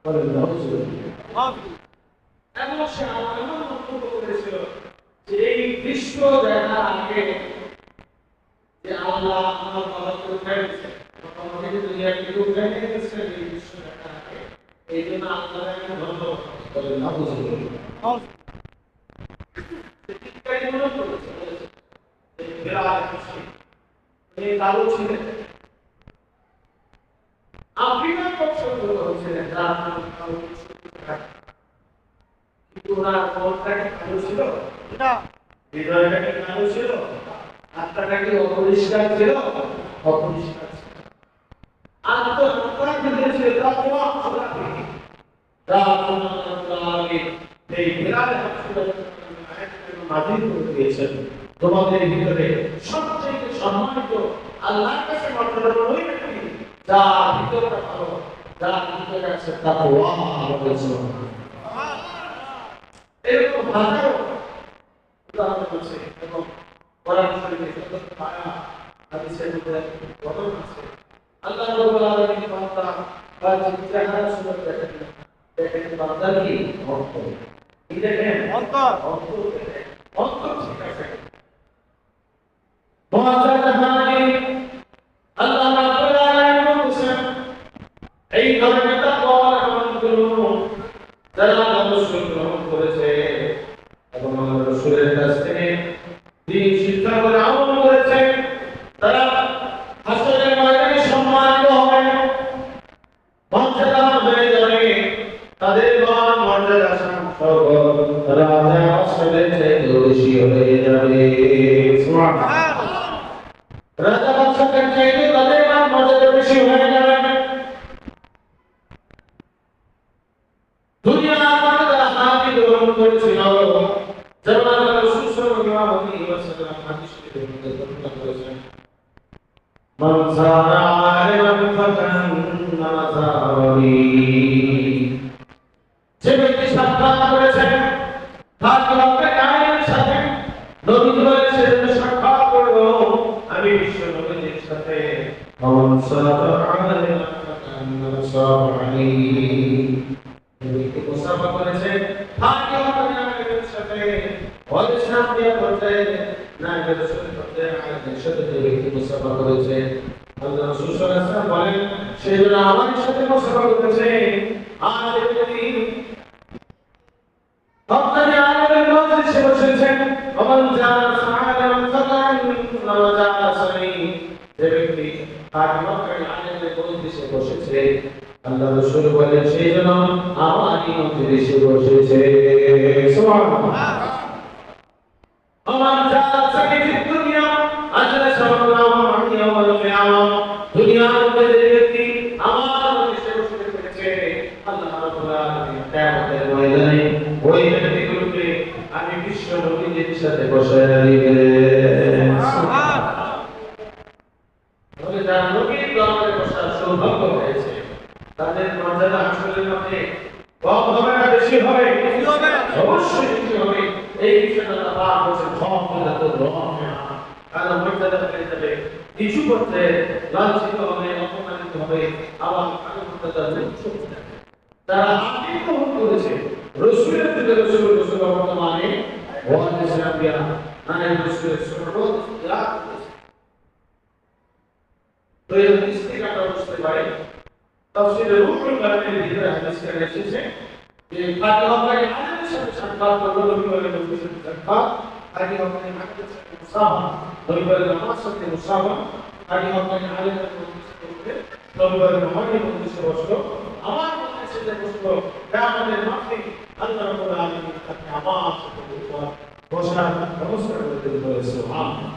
বলেন নাউজুবিল্লাহ এমন সে এমন বক্তব্য করেছিল যে এই দৃশ্য দেখার আগে যে আল্লাহ আমার বাবাকে উঠাইছে আমাকে দুনিয়া থেকে উঠাই নিয়ে গেছে এই দৃশ্য দেখার আগে এই জন্য আল্লাহকে ধন্যবাদ বলেন নাউজুবিল্লাহ এই মনে করেছে যে বেলাল এই কালো ছিলেন আফ্রিকার পছন্দ করেছিলেন কিন্তু ওনার মনটা কি কালো ছিল না হৃদয়টা কি কালো ছিল আত্মাটা কি অপরিষ্কার ছিল অপরিষ্কার ছিল আত্মার ভিতরে ছিল তাকওয়া আল্লাহ এই বেলাল নাযিল করে দিয়েছেন তোমাদের ভিতরে সবচেয়ে সম্মানিত আল্লাহর কাছে মর্যাদা ওই ব্যক্তি যার ভিতরটা ভালো যার ভিতরে আছে তাকওয়া আমাদের সুবহানাল্লাহ এরকম হাজারো উদাহরণ আছে এবং কোরআন শরীফে যত আয়াত হাদিসের মধ্যে ঘটনা আছে আল্লাহ রাব্বুল আলামিন বান্দা বা চেহারা সুন্দর দেখেন বান্দা কি অন্তর কি দেখেন অন্তর অন্তর ঠিক আছে মুআজ্জাজ হানি আল্লাহ রাব্বুল আলামিন বলেছেন এই ধরনের তাকওয়া আমল করুন যারা রাসূল গ্রহণ করেছে এবং রাসূলের কাছ থেকে দ্বীন শিক্ষা করে আমল করেছে তারা হাসরের ময়দানে সম্মানিত হবে মর্যাদা হয়ে যাবে তাদের মান মর্যাদা সম্পর্ক রাজা আসলে চেয়ে বেশি হয়ে যাবে সুবহানাল্লাহ রাজা বাদশাহের চাইতে তাদের মান মর্যাদা বেশি হয়ে যাবে দুনিয়ার মর্যাদা হাতি গ্রহণ করেছিল যেমন রাসূল সাল্লাল্লাহু আলাইহি ওয়াসাল্লাম হাদিসে বর্ণনা করেছেন মান সারা আলিমান ফাকান্না মাসারি যে ব্যক্তি সাক্ষাৎ করেছেন তার রবের আইনের সাথে নবী বলেছেন সাক্ষাৎ করব আমি বিশ্ব নবীর সাথে মান সারা আলিমান ফাকান্না মাসারি ব্যক্তি মুসাফা করেছে তাকে রবের সাথে ওদের সাথে পর্যায়ে না রাসূল পর্যায়ে আয়াতের সাথে ব্যক্তি মুসাফা করেছে আল্লাহ রাসূল সাল্লাল্লাহু আলাইহি ওয়াসাল্লাম বলেন সে যেন আমার সাথে মুসাফা করেছে আর যদি আপনি আলেমের মজলিসে বসেছেন ওমান জানা সাআলাম ফাকান ওয়া জাসানি যে ব্যক্তি আর মক্কায় আলেমের মজলিসে বসেছে আল্লাহ রাসূল বলেন সে যেন আমারই মজলিসে বসেছে সুবহানাল্লাহ ওমান জাসানি ফিদ দুনিয়া আজলাসা আল্লাহু মা'আ ইয়াওমাল কিয়ামা দুনিয়ার মধ্যে যে ব্যক্তি আমার মজলিসে বসে পেরেছে আল্লাহ রাব্বুল আলামিন কিয়ামতের ময়দানে ওই ব্যক্তিগুলোকে আমি বিশ্ব নবীর সাথে বসায় দিবেন সুবহানাল্লাহ বলে যারা নবীর দরবারে বসার সৌভাগ্য হয়েছে তাদের মর্যাদা আসলের মধ্যে কম হবে না বেশি হবে অবশ্যই বেশি হবে এই বিষয়টা আল্লাহ বলেছেন খাফিদাতুর রাফিআ কারণ মর্যাদা পেয়ে যাবে কিছু করতে লাঞ্ছিত হবে অপমানিত হবে আবার কারো মর্যাদা উচ্চ হবে তারা আকিদ গ্রহণ করেছে রাসূলের থেকে রাসূল বর্তমানে ওয়ারিস রাবিয়া মানে রাসূলের সুন্নাত ইয়াদ করেছে তো এই ইস্তিকাটা বুঝতে পারে তাফসীরে রুহুল বায়ানের ভিতরে হাদিসে এসেছে যে পাঁচ হকারি আলেমের সাথে সাক্ষাৎ করলো নবী বলেন নবীর সাথে সাক্ষাৎ আদি হকারি আলেমের সাথে মুসাফা নবী বলেন আমার সাথে মুসাফা আদি হকারি আলেমের সাথে নবী বলেন আমাদের মধ্যে বসলো আমার মধ্যে সাথে বসলো কিয়ামতের মাঠে আল্লাহ রাব্বুল আলামিন তাকে আমার সাথে বসার ব্যবস্থা করে দিতে বলেছে সুবহানাল্লাহ।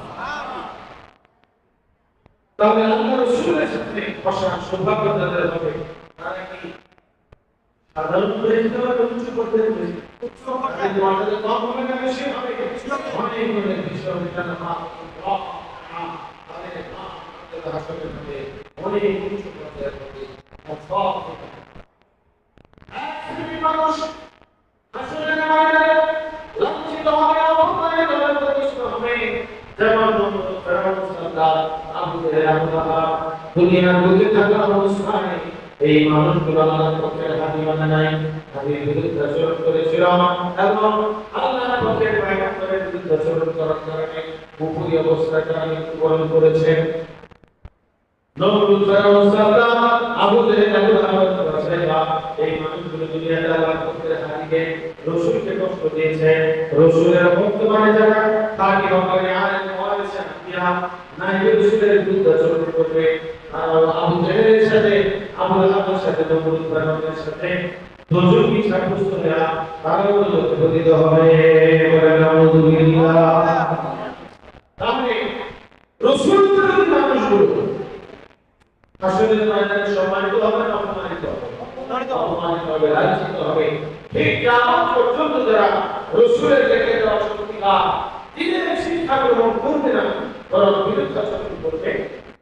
তাহলে আল্লাহ রাসূলের সাথে বসার সৌভাগ্য যাদের হবে তারা কি সাধারণ পরিচিত উচ্চ করতে হবে উচ্চ করতে আমাদের কম হবে না বেশি হবে অনেক অনেক বিষয় জানা তাদের হাসপাতালে হবে অনেক উচ্চ করতে হবে সব একটি মানুষ আসলে আমাদের লাঞ্ছিত হবে অপমানিত হবে প্রতিষ্ঠিত হবে যেমন ফেরাউন সরকার আবু জাহেল দুনিয়ার বুকে থাকা অবস্থায় এই মানুষগুলো আল্লাহর পক্ষের হাদি মানে নাই হাদির বিরুদ্ধে আচরণ করেছিল এবং আল্লাহর পক্ষের পয়গম্বরের বিরুদ্ধে আচরণ করার কারণে কুফরি অবস্থায় তারা মৃত্যুবরণ করেছে। নমরুদ ফেরাউন সরকার আবু জাহেল এই মানুষগুলো দুনিয়াতে আল্লাহর পক্ষের হাদিকে রাসূলকে কষ্ট দিয়েছে। রাসূলের বর্তমানে যারা তাকে হকারি আলেম ওয়ারিস আম্বিয়া নাইবে রাসূলের বিরুদ্ধে আচরণ করবে আবু জাহেলের সাথে আবু লাহাবের সাথে নমরুদ ফেরাউনের সাথে দুজনই সাব্যস্ত হয়ে তারা দুজনকে পতিত হবে বলে নাউযুবিল্লাহ। তাহলে রাসূলের মানুষগুলো আসলে ময়দানে সম্মানিত হবে না অপমানিত হবে? অপমানিত হবে, লাঞ্ছিত হবে। ঠিক কিয়ামত পর্যন্ত যারা রাসূলের দেখে দেওয়া সত্যিকার দ্বীনের শিক্ষা গ্রহণ করবে না বরং বিরুদ্ধাচরণ করবে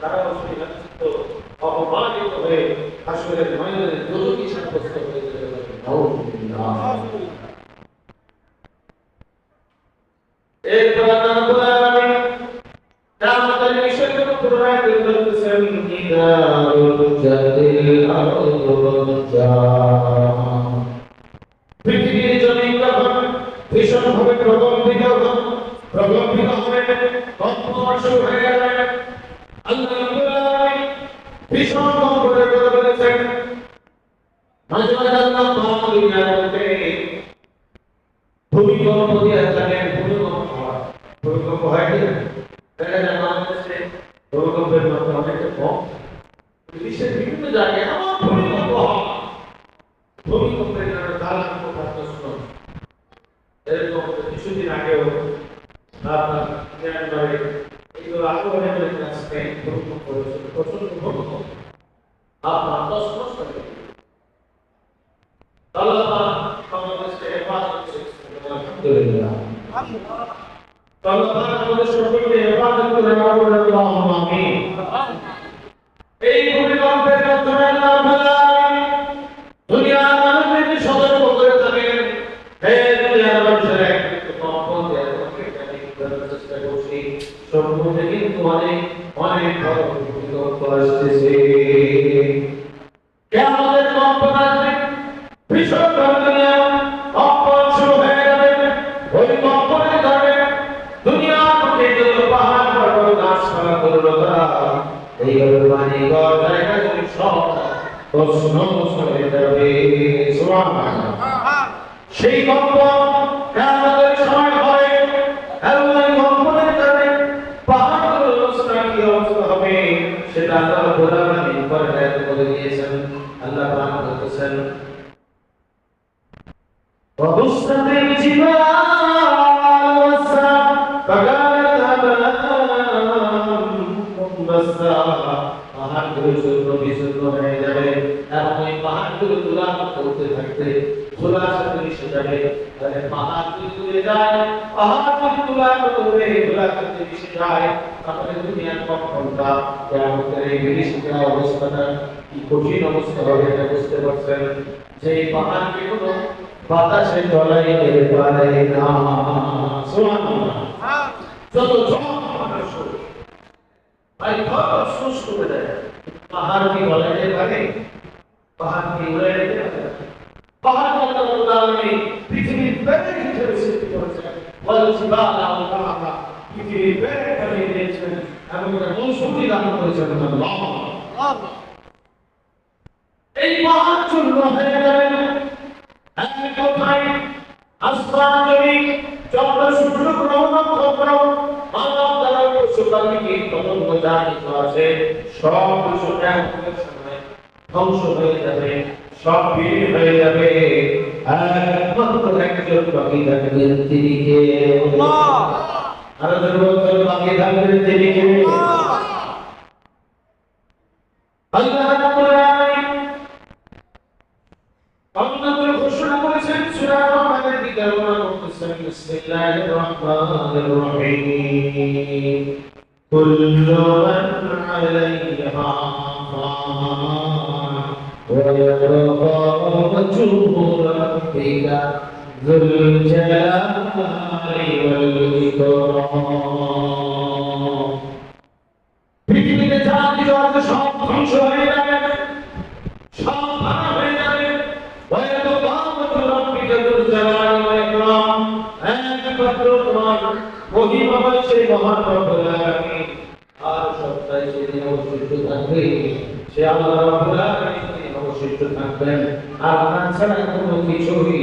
তারা আসলে লাঞ্ছিত অপমানিত হয়ে আসলে ময়দানে দোজখী সাব্যস্ত হয়ে যাবে। নাউযুবিল্লাহ। এরপর আল্লাহ রাব্বুল আলামিন কিয়ামতের বিষয়গুলো পুনরায় বলতেছেন ইযা রুজাতিল আরদু রুজা। পৃথিবীর জমিন যখন ভীষণভাবে প্রকম্পিত হবে কম্পন শুরু হয়ে যাবে আল্লাহ রাব্বুল আলামিন ভীষণ কম্পনের কথা বলেছেন। মাঝে মাঝে আল্লাহ পাক দুনিয়ার মধ্যে ভূমিকম্প দিয়ে থাকেন। ভূমিকম্প হয় কি না? দেখা যায় বাংলাদেশে ভূমিকম্পের মাত্রা অনেকটা কম, বিশ্বের বিভিন্ন জায়গায় আমার ভূমিকম্প হয়। ভূমিকম্পের কারণে দালান ক্ষতিগ্রস্ত। এরকম কিছুদিন আগেও আপনার মিয়ানমারে এগুলো আরো অনেক আসছে ভূমিকম্প হয়েছিল, প্রচন্ড ভূমিকম্প আপনার তছনছ করে দিয়েছে। আল্লাহ বাংলাদেশকে হেফাজত করেছেন, আলহামদুলিল্লাহ। আল্লাহ আমাদের সকলকে হেফাজত করে রাখুন, আল্লাহুম্মা আমিন। এই ভূমিকম্পের মাধ্যমে আল্লাহ দুনিয়ার মানুষদেরকে সতর্ক করে থাকেন, হে দুনিয়ার মানুষেরা একটু কম্পন দেওয়ার চেষ্টা করছি, সম্পূর্ণ কিন্তু অনেক অনেক বড় ভূমিকম্প আসতেছে। কিয়ামতের কম্পন আসবে, ভীষণ দুনিয়া কম্পন শুরু হয়ে যাবে। ওই কম্পনের কারণে দুনিয়ার মধ্যে যত পাহাড় পর্বত গাছপালা তরুলতা এইভাবে পানি ঘর জায়গা জমি সব তছনছ হয়ে যাবে। সুবহানাল্লাহ। সেই কম্পন কিয়ামতের সময় হয়, এবং এই কম্পনের কারণে পাহাড়গুলোর অবস্থা কি অবস্থা হবে সেটা আল্লাহ রাব্বুল আলামিন পরকালে বলে দিয়েছেন। আল্লাহ পাক বলতেছেন وبست الجبال وسا فكانت هباء منبثا। পাহাড়গুলো চূর্ণ বিচূর্ণ হয়ে যাবে এবং ওই পাহাড়গুলো তুলা করতে থাকতে তুলার সাথে মিশে যাবে। তাহলে পাহাড় যদি তুলে যায়, পাহাড় যদি তুলা করবে, তুলার সাথে মিশে যায়, তাহলে দুনিয়ার কম্পনটা কিয়ামতের এই বিভীষিকা অবস্থাটা কি কঠিন অবস্থা হবে এটা বুঝতে পারছেন। যে পাহাড়কে কোনো বাতাসে চলাইতে পারে না। সুবহানাল্লাহ। যত মানুষ ভাই ঘর শেষ করে দেয়, পাহাড় কি বলাইতে পারে? পাহাড় কি উড়ে যেতে পারে? পাহাড় আল্লাহ আলামিন পৃথিবীর ব্যাপী হিসেবে সৃষ্টি করেছেন। ওয়াল জিবালা ওয়াল বাহরা, পৃথিবীর ব্যাপী বানিয়ে দিয়েছেন এবং মৌসুমী দান করেছেন। আল্লাহ এই পাহাড় চূর্ণ হয়ে যাবে। এক কথায় আসমান জমি চন্দ্র সূর্য গ্রহ নক্ষত্র মানব দ্বারা পশু পাখি পতঙ্গ যা কিছু আছে সব কিছু একটার সময় ধ্বংস হয়ে যাবে, সব বিলীন হয়ে যাবে। একমাত্র একজন বাকি থাকবেন, তিনি কে? আল্লাহ। আরো বলতে বাকি থাকবেন, তিনি কে? আল্লাহ রাব্বুল আলামিন আপনাদের ঘোষণা করেছেন সূরা রহমানের দিকে বর্ণনা করতেছেন বিসমিল্লাহির রহমানির রহিম কুল্লু মান আলাইহা ফান ওয়া ইয়াবকা ওয়াজহু রাব্বিকা যুল জালালি ওয়াল ইকরাম। পৃথিবীতে যা কিছু আছে সব ধ্বংস হয়ে যাবে, সব ভাঙা হয়ে যাবে। একমাত্র তোমার মহিমাময় সেই মহান রব্বুল আলামিন আর সত্তাই সেদিন অবশিষ্ট থাকবে, সে আল্লাহ রব্বুল আলামিন অবশিষ্ট থাকবেন। আর আপনার ছাড়া কোনো কিছুই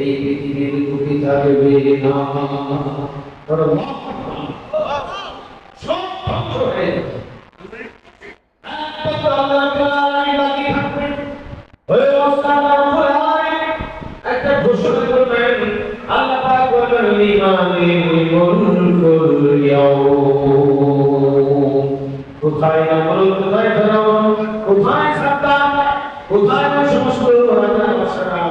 এই পৃথিবীর বুকে থাকবে না। সব ধ্বংস হয়ে যাবে, একমাত্র আল্লাহ রব্বুল আলামিন বাকি থাকবেন। ওই অবস্থায় আল্লাহ রব্বুল আলামিন একটা ঘোষণা করবেন, আল্লাহ পাক বলবেন লিমানিল মুলকুল ইয়াউম। কোথায় নমরুদ, কোথায় ফেরাউন, কোথায় সাদ্দাম, কোথায় সমস্ত রাজা-বাদশারা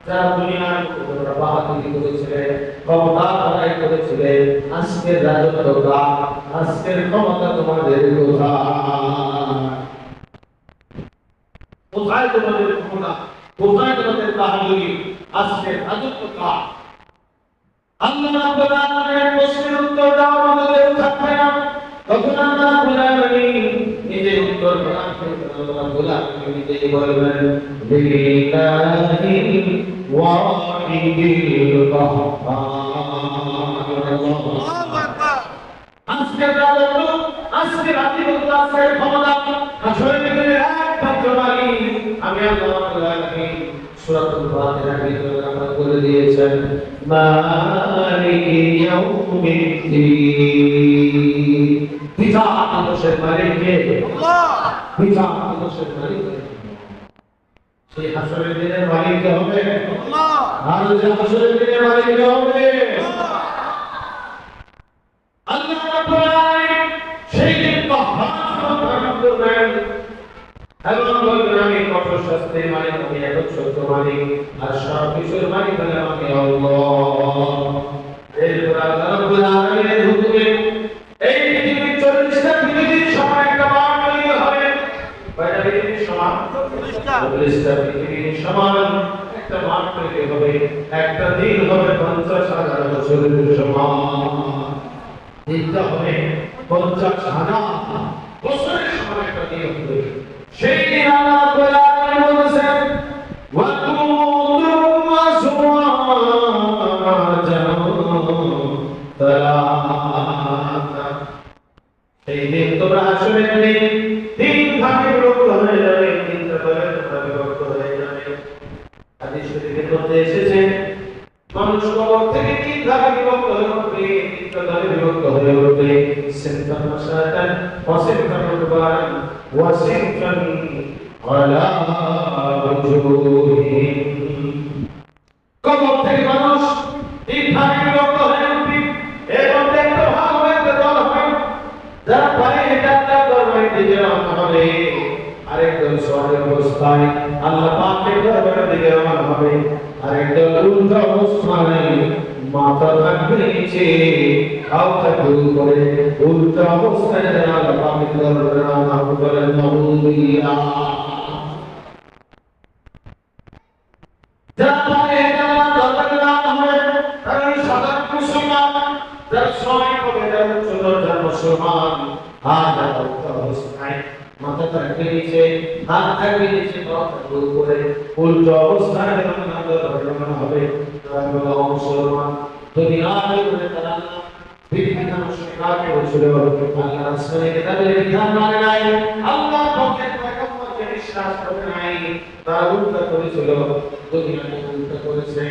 যারা দুনিয়ার উপর বাহাদুরি করেছিলেন, ক্ষমতা আদায় করেছিলেন, আজকের রাজত্ব কার, আজকের ক্ষমতা তোমাদের কোথায়? কোথায় তোমাদের ক্ষমতা, কোথায় তোমাদের বাহাদুরি, আজকের রাজত্ব কার? আল্লাহ রাব্বুল আলামিনের প্রশ্নের উত্তর দেওয়ার মতো কেউ থাকবে না। তখন আল্লাহ রাব্বুল আলামিন নিজে উত্তর প্রদান করবেন। আল্লাহ রাব্বুল আলামিন নিজেই বলবেন লিল্লাহিল ওয়াহিদিল কাহ্হার। আল্লাহু আকবার। আজকের রাজত্ব, আজকের আধিপত্য, আজকের ক্ষমতা আসলে একমাত্র মালিক আমি আল্লাহ রাব্বুল আলামিন। সূরাতুল ফাতিহার ভিতরে আমরা বলে দিয়েছেন মালিকি ইয়াউমিদ্দিন। পিতা আদর্শের মালিক কে? আল্লাহ। পিতা আদর্শের মালিক কে? সেই হাসরের দিনের মালিক কে হবে? আল্লাহ। আর যে হাসরের দিনের মালিক কে হবে? আল্লাহ। আল্লাহ রাব্বুল আলামিন সেই দিন কাহ্হার করবেন এবং বলবেন আমি কঠোর শাস্তির মালিক, আমি একক সত্য মালিক, আর সব কিছুর মালিক হলাম আমি আল্লাহ। এরপর আল্লাহ রাব্বুল আলামিনের হুকুমে এই পৃথিবীর 40টা পৃথিবীর সমান একটা বার তৈরি হবে। কয়টা পৃথিবীর সমান? 40টা পৃথিবীর সমান একটা বার তৈরি হবে। একটা দিন হবে 50,000 বছরের সমান। দিনটা হবে 50,000 বছরের সমান একটা দিন হবে। সেই দিন আল্লাহ রাব্বুল আলামিন বলেছেন ওয়া কুনতুম আযওয়াজান সালাসা। সেই দিন তোমরা হাসরের দিন তিন ভাগে বিভক্ত হয়ে যাবে, তিনটা ভাগে তোমরা বিভক্ত হয়ে যাবে। হাদিস শরীফের মধ্যে এসেছে মানুষ কবর থেকে তিন ভাগে বিভক্ত হয়ে উঠবে, তিনটা ভাগে বিভক্ত হয়ে উঠবে। সিনফান মাশাতান ওয়া সিনফান রুবান ওয়া সিনফান আলা ওজুহিম। কবর থেকে মানুষ তিন ভাগে বিভক্ত হয়ে উঠবে। এর মধ্যে একটা ভাগ হবে, একটা দল হবে যারা পায়ে হেঁটে দরবারে দিকে রওনা হবে, আরেকদল সওয়ারের অবস্থায় আল্লাহ পাকের দরবারের দিকে রওনা হবে, আরেকদল উল্টা অবস্থায় মাথা থাকবে নিচে, হাত থাকবে উপরে, উল্টা অবস্থায় আল্লাহ পাকের দরবারে রওনা হবে। বলেন নাউযুবিল্লাহ। যারা পায়ে হেঁটে দরবারে রওনা হবে তারা সাধারণ মুসলমান, যারা সময় হবে যারা ছোট যারা মুসলমান, হাত অবস্থায় মাথা থাকবে নিচে, হাত থাকবে নিচে, পা থাকবে উপরে, উল্টো অবস্থায় রওনা হবে। মুসলমান দুনিয়ার উপরে তারা বিভিন্ন সংস্কার করেছিল, আল্লাহ রাসূলের কিতাবের বিধান মানে নাই, আল্লাহ পাকের পয়গম্বরকে বিশ্বাস করে নাই, তারা উল্টা করেছিল, দুনিয়াকে উল্টা করেছে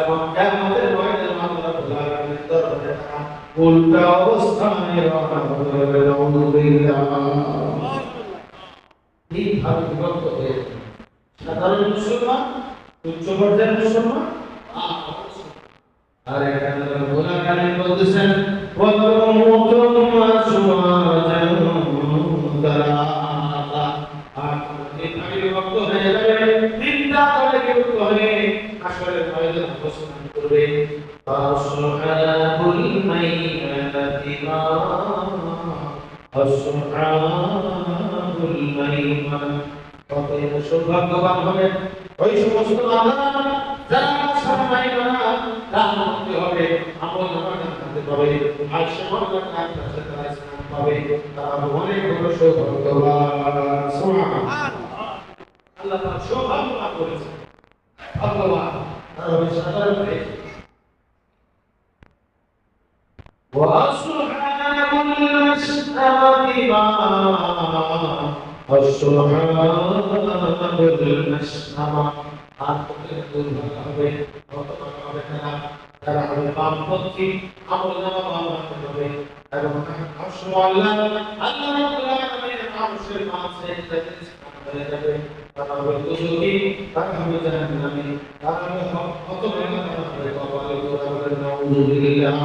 এবং কিয়ামতের ময়দানে আল্লাহ রাব্বুল আলামিনের দরবারে তারা উল্টা অবস্থানে রওনা হবে। নাউযুবিল্লাহ। এইভাবে বিভক্ত হয়েছে সাধারণ মুসলমান, উচ্চ পর্যায়ের মুসলমান, আর এখানে রাব্বুল আলামিন বলতেছেন ওয়াকুনতুম আজওয়াজান সালাসা। আর এই বিভক্ত হয়ে যাবে তিনটা দলে বিভক্ত হয়ে আসরের ময়দানে অবস্থান করবে। আসহাবুল মাইমানাতি মা আসহাবুল মাইমানা। কত সৌভাগ্যবান হবে ওই সমস্ত বান্দা যারা আসহাবুল মাইমানা রাহমত হবে, আমল নামা জান্নাতে পাবে, আর সমাগত কাছে তারা স্থান পাবে, তারা অনেক বড় সৌভাগ্যবান। সুবহানাল্লাহ। আল্লাহ তাআলা সৌভাগ্যবান করেছেন, ভাগ্যবান তারা সাধারণ হয়েছে। وأصحاب المشأمة ما أصحاب المشأمة। আর তোকে দুর্ভাগ্য হবে, হতভাগ্য হবে তারা হবে বামপন্থী, আমল নামা বামপন্থী হবে। এবং আল্লাহ রাব্বুল আলামিনের আরশের মাঝে তাদের স্থান হয়ে যাবে। তারা হবে দুজকি, তারা হবে জাহান্নামী, তারা হবে হতভাগ্য, তারা হবে কপালে পোড়া। বলে নাউযুবিল্লাহ।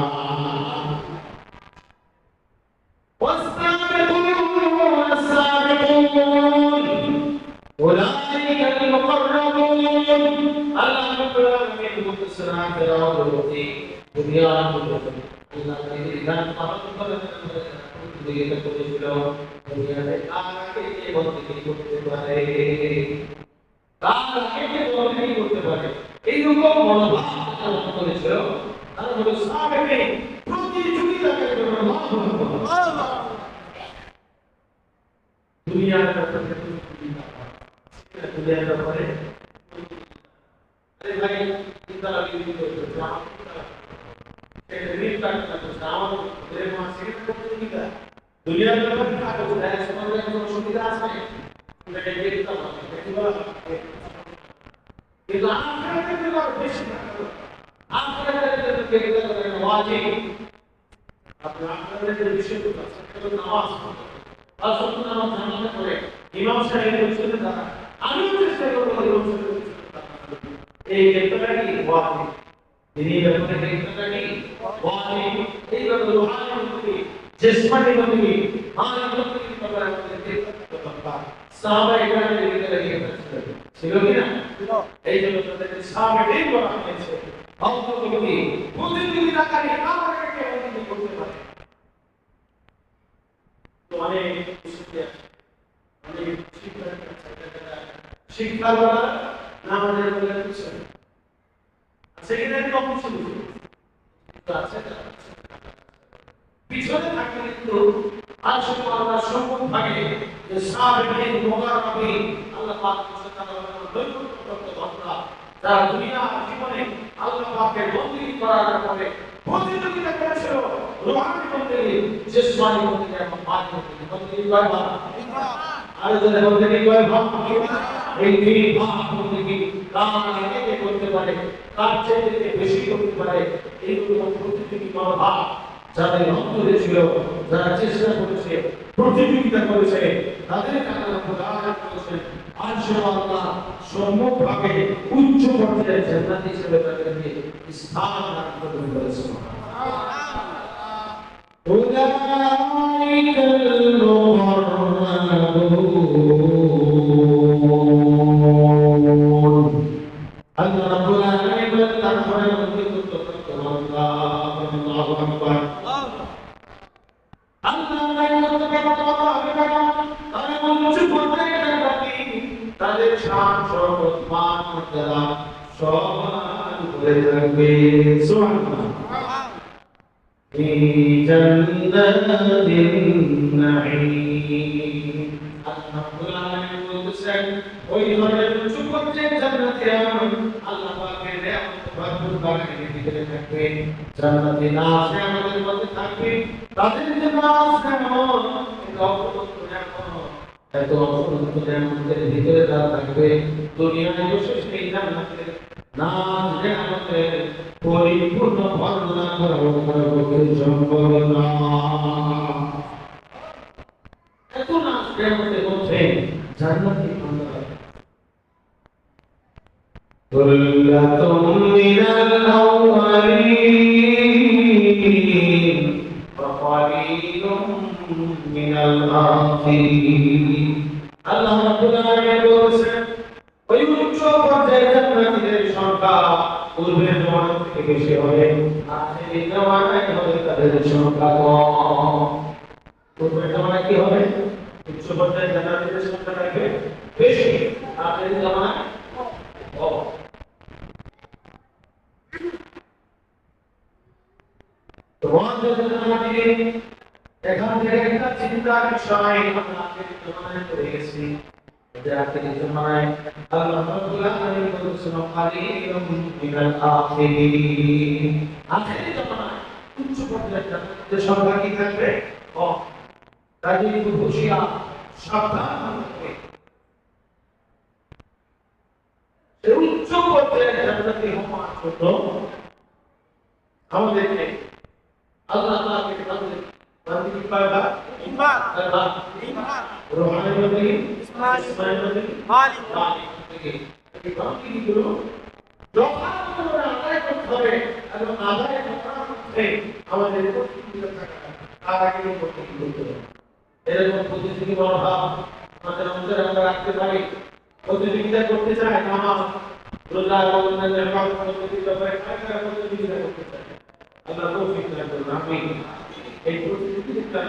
والسابقون السابقون أولئك المقربون. الله رب العالمين بكسرنا كراوتي دنيا كلها الله كيدان পালন করেন দুনিয়াতে করেছিল দুনিয়াতে আগে বন্দী করতে পারে, তার আগে বন্দী করতে পারে, এই রকম মনোভাব তারা করেছিল। তারা হলো সাবেকে প্রতিযোগিতাকে আল্লাহ দুনিয়ার ব্যাপারে দুনিয়ার ব্যাপারে আরে ভাই চিন্তা বিধি করতে যাও এই রিপোর্ট করতে যাও এর মাসে প্রতিযোগিতা দুনিয়ার ব্যাপারে কাজ করে সমাজের কোনো সুবিধা আছে এটা দেখতে হবে কি বলা কিন্তু আখেরাতের ব্যাপারে বেশি না, আখেরাতের ব্যাপারে করেন ওয়াজিব। আপনি আখেরাতের বিষয়গুলো আছে নামাজ আর সত্য নামাজ জানাতে করে ইমাম সাহেবের উচ্চতে দাঁড়া, আমিও চেষ্টা করবো ইমাম সাহেবের উচ্চতে দাঁড়াতে। এই ক্ষেত্রটা কি ওয়াজিব, তিনি ব্যাপারে ক্ষেত্রটা কি ওয়াজিব। এই ব্যাপারে রুহানি বন্দী, জিসমানি বন্দী, মানব বন্দী ব্যাপারে আমাদের ক্ষেত্রটা দরকার। সাহাবায়ে কেরামের ভিতরে ক্ষেত্র ছিল কি না? এই জন্য তাদেরকে সাহাবায়ে বলা হয়েছে অন্তর্ভুক্তি প্রতিযোগিতাকারী আমাদেরকে বন্দী করতে পারে। অনেক শিক্ষা আমাদের পিছনে থাকলে কিন্তু আসলে আমরা সম্পূর্ণ ভাগে যে সাবেক মোকাররবী আল্লাহ পাক যারা দুনিয়া জীবনে আল্লাহ পাকের বন্দী করার পরে প্রতিযোগিতা করেছিল রুহানি বন্দী, জিসমানি বন্দী এবং মানব বন্দী কয় ভাগ? আর যারা বন্দী কয় ভাগ? এই তিন ভাগ বন্দী কার আগে করতে পারে, কার চাইতে বেশি করতে পারে, এইগুলো প্রতিযোগী মনোভাব যাদের অন্তরে ছিল, যারা চেষ্টা করেছে, প্রতিযোগিতা করেছে, তাদের আল্লাহ প্রদান করেছেন আল্লাহ সম্মুখভাবে উচ্চ পর্যায়ে জান্নাত হিসেবে তাদেরকে স্থান দান করেছেন। উলাইকাল মুকাররাবুন। আল্লাহ রাব্বুল আলামিন তারপরে অন্তর্ভুক্ত করলেন আল্লাহু আকবার। তাদের শান শরফত মান মর্যাদা সমান করে থাকবে। সুবহানাল্লাহ। ফি জান্নাতিন নাঈম। আল্লাহুল আলামিন বলতেছেন ওই ধরনের উঁচু পর্যায়ের জান্নাতে আল্লাহ পাকের নিয়ামত ভরপুর বাগানের ভিতরে থাকবে। জান্নাতে নাজ আমাদের মধ্যে থাকবে, তাদের যে নাজ নেমন এটা অপূর্ব নেমন এত অসংখ্য নিয়ামতের ভিতরে তারা থাকবে, দুনিয়ায় বসে সেই জান্নাতের নাজ নিয়ামতের পরিপূর্ণ বর্ণনা করা তার পক্ষে সম্ভব না। এত নাজ নিয়ামতের মধ্যে জান্নাতি বান্দা ثُلَّةٌ مِّنَ الْأَوَّلِينَ وَقَلِيلٌ مِّنَ الْآخِرِينَ। আল্লাহ রাব্বুল আলামিন বলেছেন, ওই উচ্চ পর্যায়ের জান্নাতীদের সংখ্যা পূর্বের জমানা থেকে বেশি হবে, আখেরি জমানায় হবে তাদের সংখ্যা কম। পূর্বের জমানায় কি হবে? উচ্চ পর্যায়ের জান্নাতীদের সংখ্যা থাকবে বেশি, আখেরি জমানায় কম। এখান থেকে একটা চিন্তার বিষয় আমরা আখেরি জমানায় পড়ে গেছি। আখেরি জমানায় আল্লাহ রাব্বুল আলামিন বলেছেন কালিলুম মিনাল আখিরিন। আখেরি জমানায় উচ্চ পর্যায়ের জান্নাতীদের সংখ্যা কি থাকবে? কম। তাই একটু হুঁশিয়ার, সাবধান থাকবে। এই উচ্চ পর্যায়ের জান্নাতি হওয়ার জন্য আমাদেরকে আল্লাহ তাআলাকে তাদের ইবাদত ইমান ইমান রূহানি নবী ইসমাঈল নবী মালিক নবী এই বাকিগুলো যথাযথভাবে আদায় করতে হবে এবং আদায় করার মধ্যে আমাদের প্রতিযোগিতা থাকা তার আগে প্রতিযোগিতা করতে হবে। এরকম প্রতিযোগী মনোভাব আমাদের মধ্যে আমরা রাখতে পারি। প্রতিযোগিতা করতে চাই নামাজ রোজা এবং অন্যান্য ইবাদত প্রতিযোগিতা করতে চাই। আল্লাহ তৌফিক দান করুন। আমিন। এই প্রতিযোগিতা